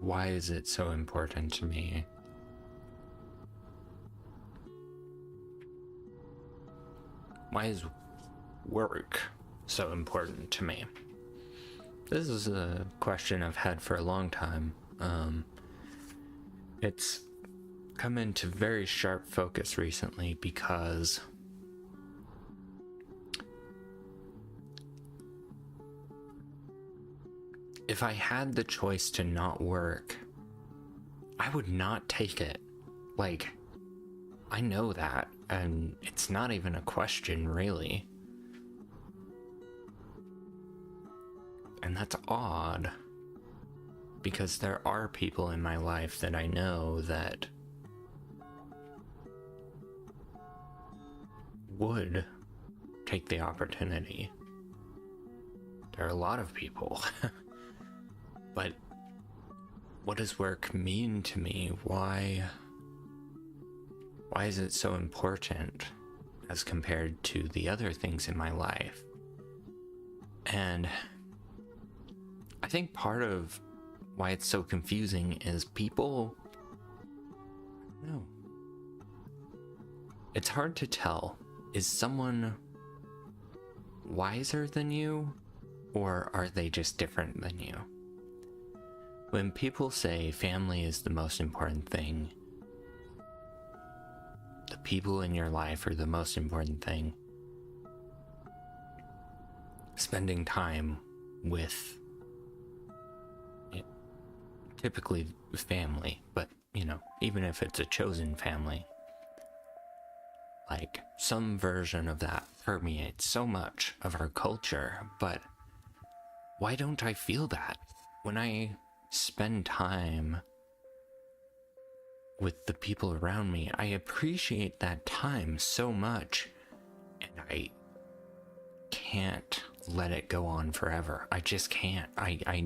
why is it so important to me? Why is work so important to me? This is a question I've had for a long time. It's come into very sharp focus recently because if I had the choice to not work, I would not take it. Like, I know that, and it's not even a question, really. And that's odd, because there are people in my life that I know that would take the opportunity. There are a lot of people. But what does work mean to me? Why is it so important as compared to the other things in my life? And I think part of why it's so confusing is people, no, it's hard to tell. Is someone wiser than you, or are they just different than you? When people say family is the most important thing, the people in your life are the most important thing, spending time with, typically family, but even if it's a chosen family, like, some version of that permeates so much of our culture. But why don't I feel that when I spend time with the people around me? I appreciate that time so much, and I can't let it go on forever. I just can't. I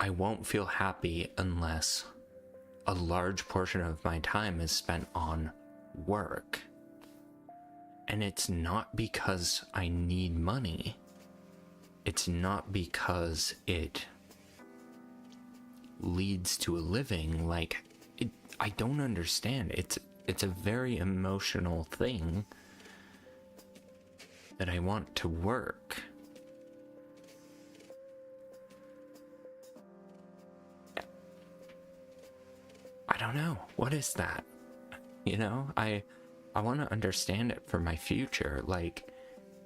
won't feel happy unless a large portion of my time is spent on work. And it's not because I need money. It's not because it leads to a living. Like, I don't understand. It's a very emotional thing that I want to work. I don't know. What is that? You know, I want to understand it for my future. Like,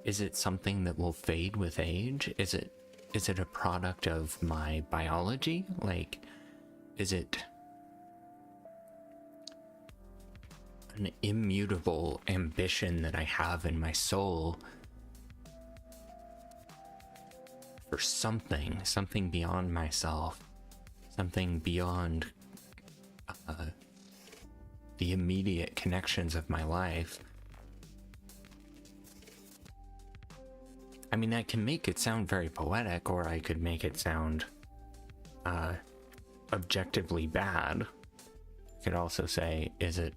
is it something that will fade with age? Is it a product of my biology? Like, is it an immutable ambition that I have in my soul for something beyond myself, something beyond the immediate connections of my life? I mean, I can make it sound very poetic, or I could make it sound objectively bad. I could also say, is it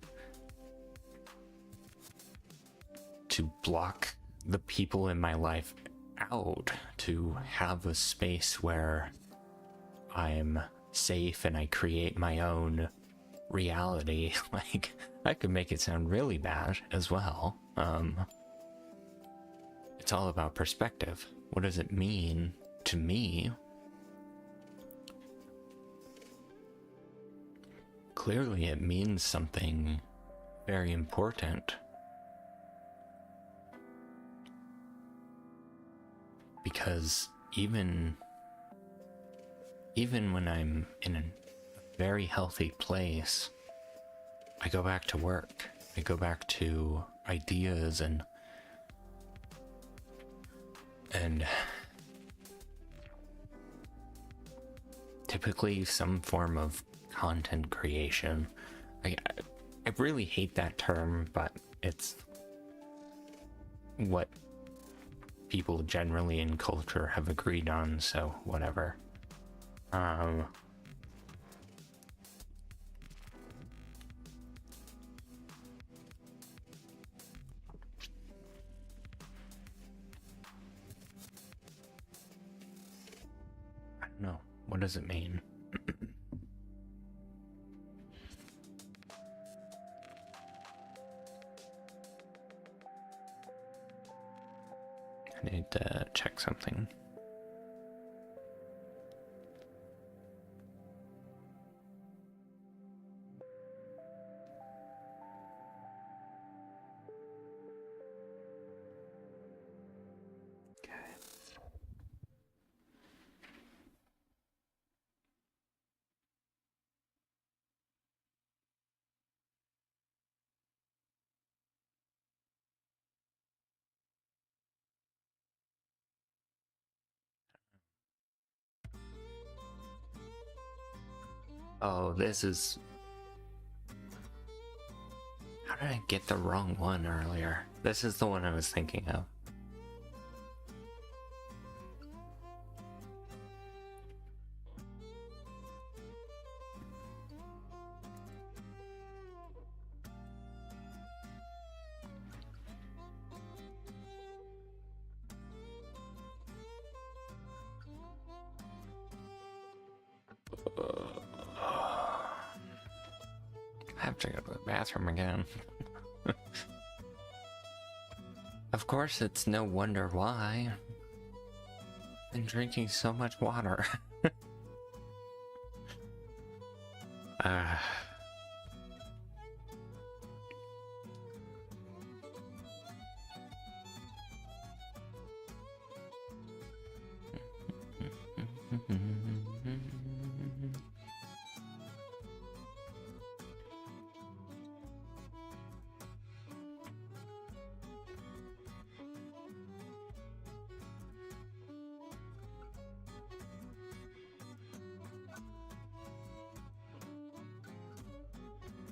to block the people in my life out, to have a space where I'm safe and I create my own reality? Like, I could make it sound really bad as well. It's all about perspective. What does it mean to me? Clearly, it means something very important. Because even when I'm in a very healthy place, I go back to work. I go back to ideas and typically some form of content creation. I really hate that term, but it's what people generally in culture have agreed on, so whatever. I don't know. What does it mean? I need to check something. Oh, this is... How did I get the wrong one earlier? This is the one I was thinking of. I have to go to the bathroom again. Of course, it's no wonder why. I've been drinking so much water.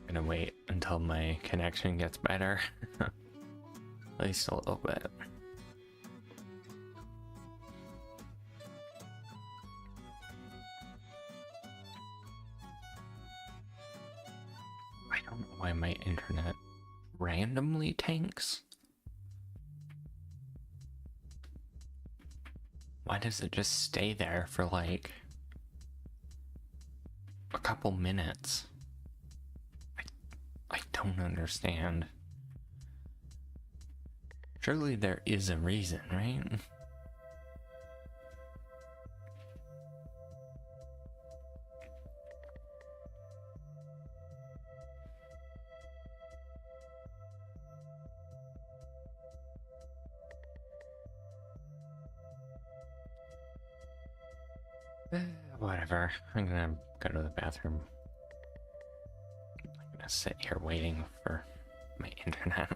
Gonna wait until my connection gets better. At least a little bit. I don't know why my internet randomly tanks. Why does it just stay there for like a couple minutes? I don't understand. Surely there is a reason, right? Whatever. I'm gonna go to the bathroom. I'm gonna sit here waiting for my internet.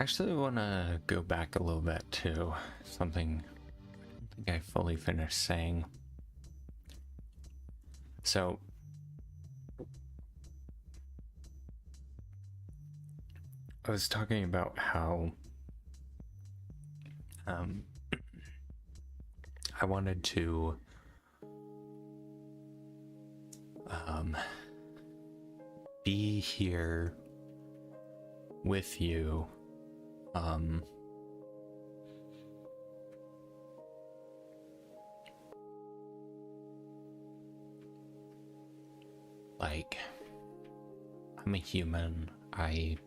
Actually, I want to go back a little bit to something I don't think I fully finished saying. So, I was talking about how I wanted to be here with you like I'm a human. I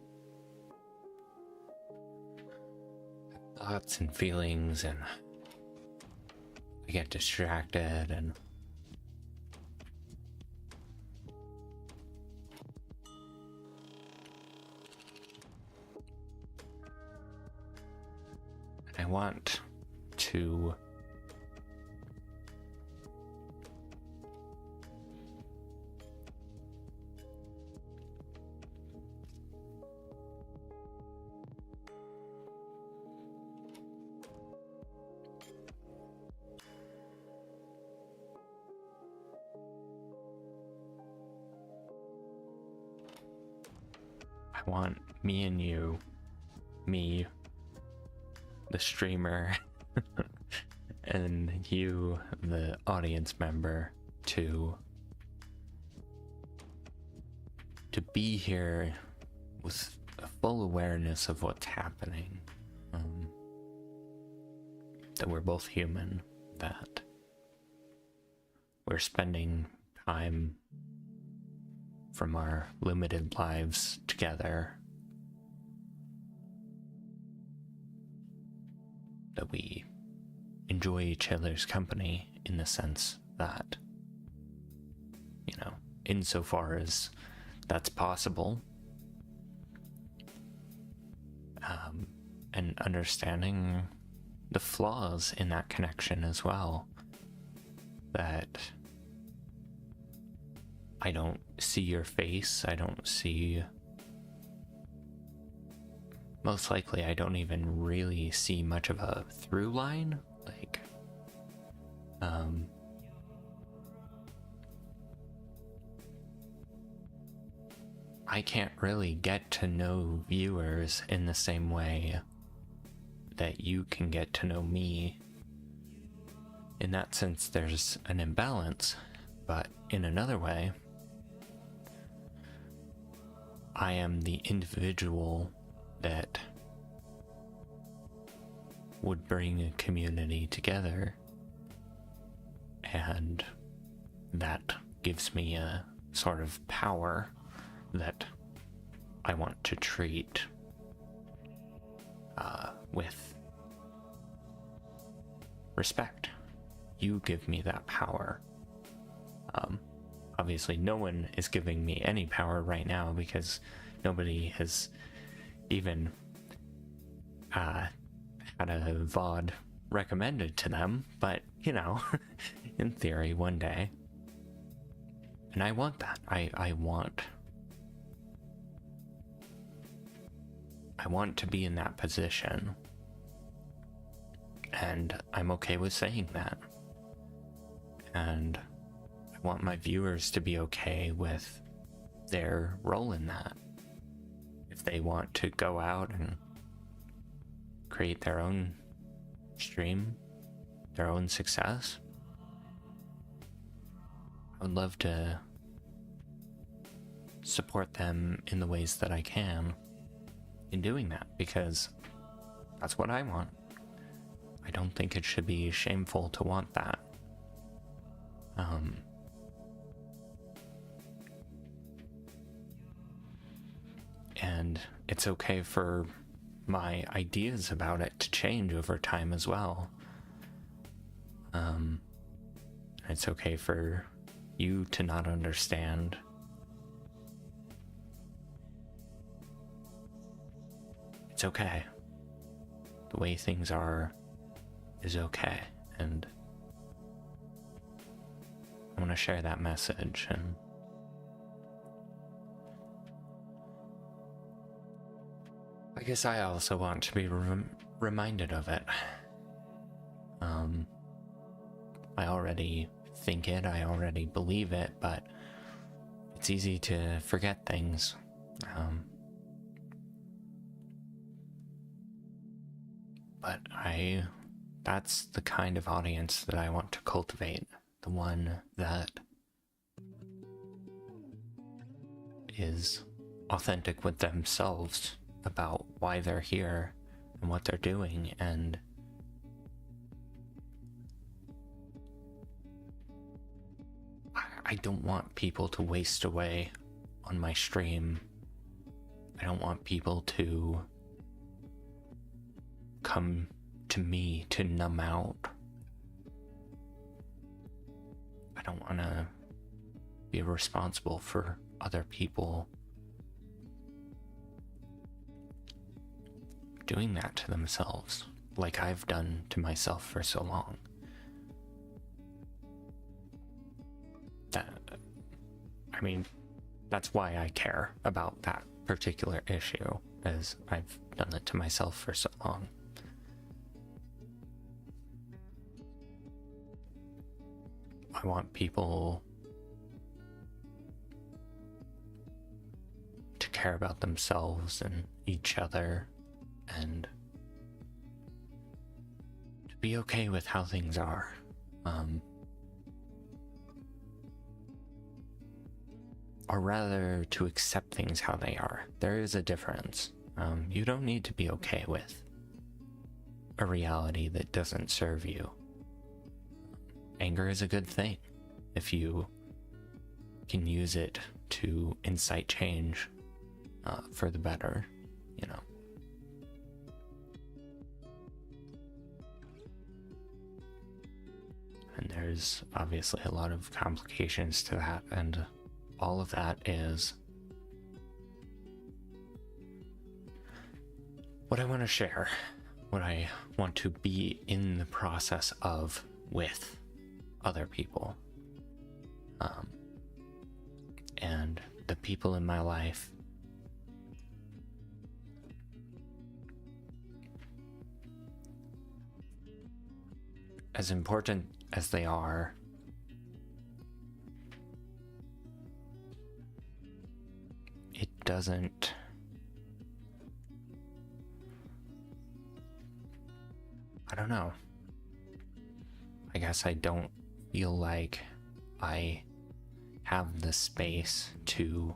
have thoughts and feelings, and I get distracted, and I want to I want me and you, me, the streamer, and you, the audience member, to be here with a full awareness of what's happening. That we're both human, that we're spending time from our limited lives together, that we enjoy each other's company in the sense that, you know, insofar as that's possible, and understanding the flaws in that connection as well. That I don't see your face, I don't see, most likely I don't even really see much of a through line, like, I can't really get to know viewers in the same way that you can get to know me. In that sense, there's an imbalance, but in another way, I am the individual that would bring a community together, and that gives me a sort of power that I want to treat with respect. You give me that power. Obviously no one is giving me any power right now because nobody has even had a VOD recommended to them, but you know, in theory one day. And I want that. I want to be in that position, and I'm okay with saying that. And I want my viewers to be okay with their role in that. If they want to go out and create their own stream, their own success, I would love to support them in the ways that I can in doing that, because that's what I want. I don't think it should be shameful to want that. And it's okay for my ideas about it to change over time as well. It's okay for you to not understand. It's okay. The way things are is okay, and I want to share that message. And I guess I also want to be reminded of it. I already think it, I already believe it, but it's easy to forget things. But that's the kind of audience that I want to cultivate. The one that is authentic with themselves about why they're here and what they're doing. And I don't want people to waste away on my stream. I don't want people to come to me to numb out. I don't want to be responsible for other people doing that to themselves, like I've done to myself for so long. That's why I care about that particular issue, as I've done it to myself for so long. I want people to care about themselves and each other, and to be okay with how things are. Or rather, to accept things how they are. There is a difference. You don't need to be okay with a reality that doesn't serve you. Anger is a good thing if you can use it to incite change for the better, you know. And there's obviously a lot of complications to that, and all of that is what I want to share, what I want to be in the process of with other people. And the people in my life, as important as they are, it doesn't I don't know. I guess I don't feel like I have the space to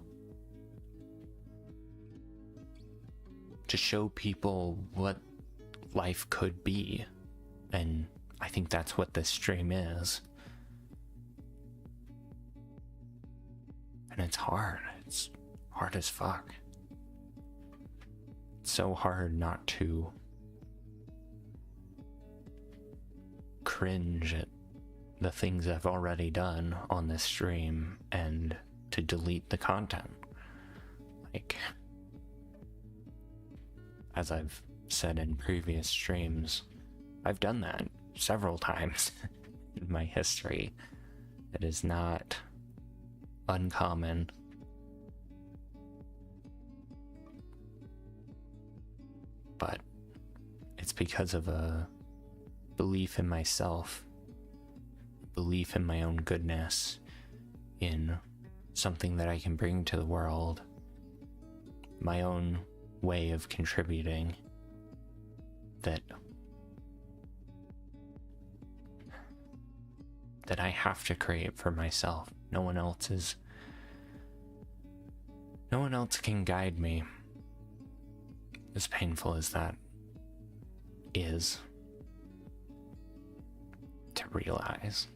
show people what life could be. And I think that's what this stream is. And it's hard. It's hard as fuck. It's so hard not to cringe at the things I've already done on this stream and to delete the content. Like, as I've said in previous streams, I've done that several times in my history. It is not uncommon. But it's because of a belief in myself, belief in my own goodness, in something that I can bring to the world, my own way of contributing, that I have to create for myself. No one else can guide me, as painful as that is to realize.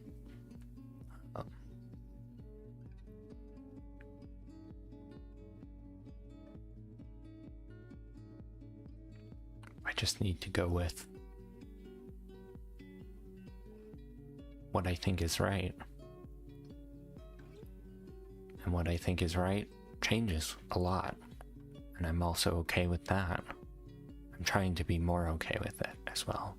I just need to go with what I think is right. And what I think is right changes a lot. And I'm also okay with that. I'm trying to be more okay with it as well.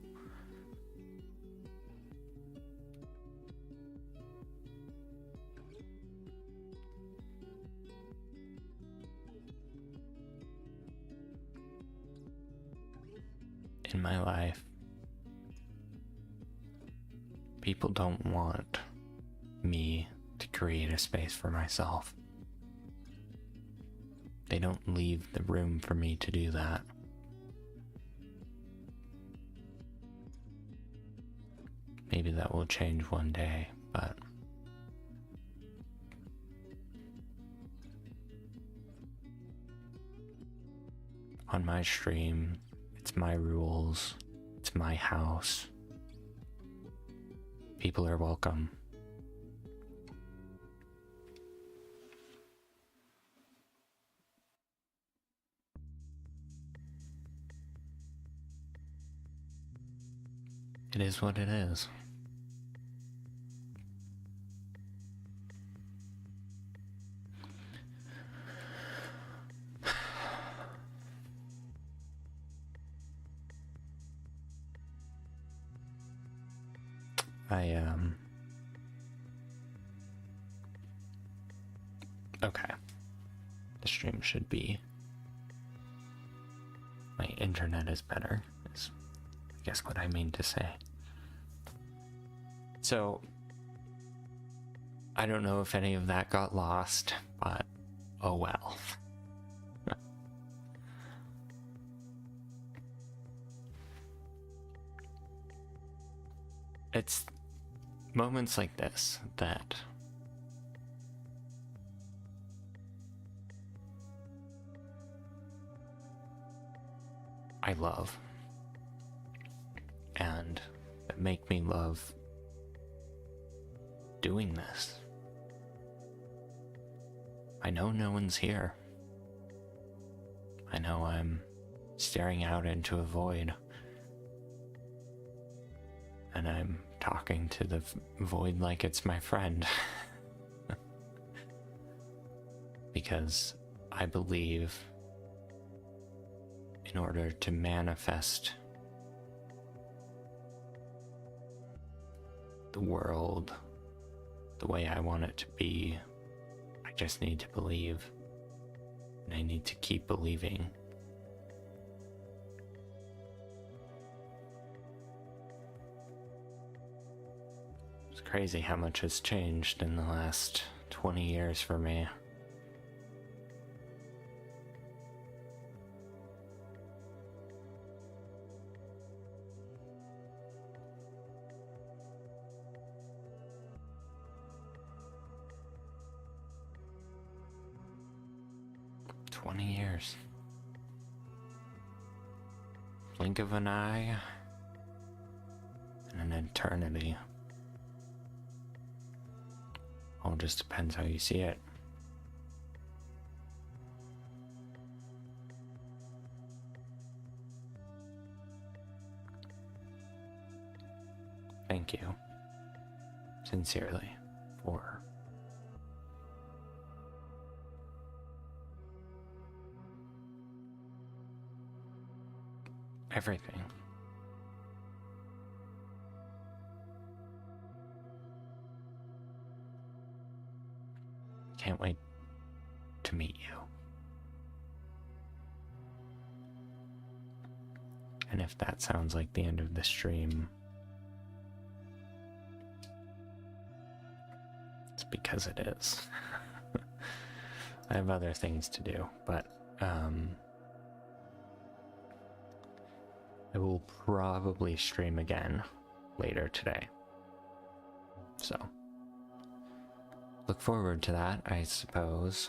In my life, people don't want me to create a space for myself. They don't leave the room for me to do that. Maybe that will change one day, but on my stream, it's my rules, it's my house. People are welcome. It is what it is. Okay. The stream should be... My internet is better, is I guess what I mean to say. So, I don't know if any of that got lost, but oh well. It's moments like this that I love, and that make me love doing this. I know no one's here. I know I'm staring out into a void. And I'm talking to the void like it's my friend. Because I believe in order to manifest the world the way I want it to be, I just need to believe. And I need to keep believing. It's crazy how much has changed in the last 20 years for me. Years. Blink of an eye and an eternity. All just depends how you see it. Thank you, sincerely, for everything. Can't wait to meet you. And if that sounds like the end of the stream, it's because it is. I have other things to do, but I will probably stream again later today. So, look forward to that, I suppose.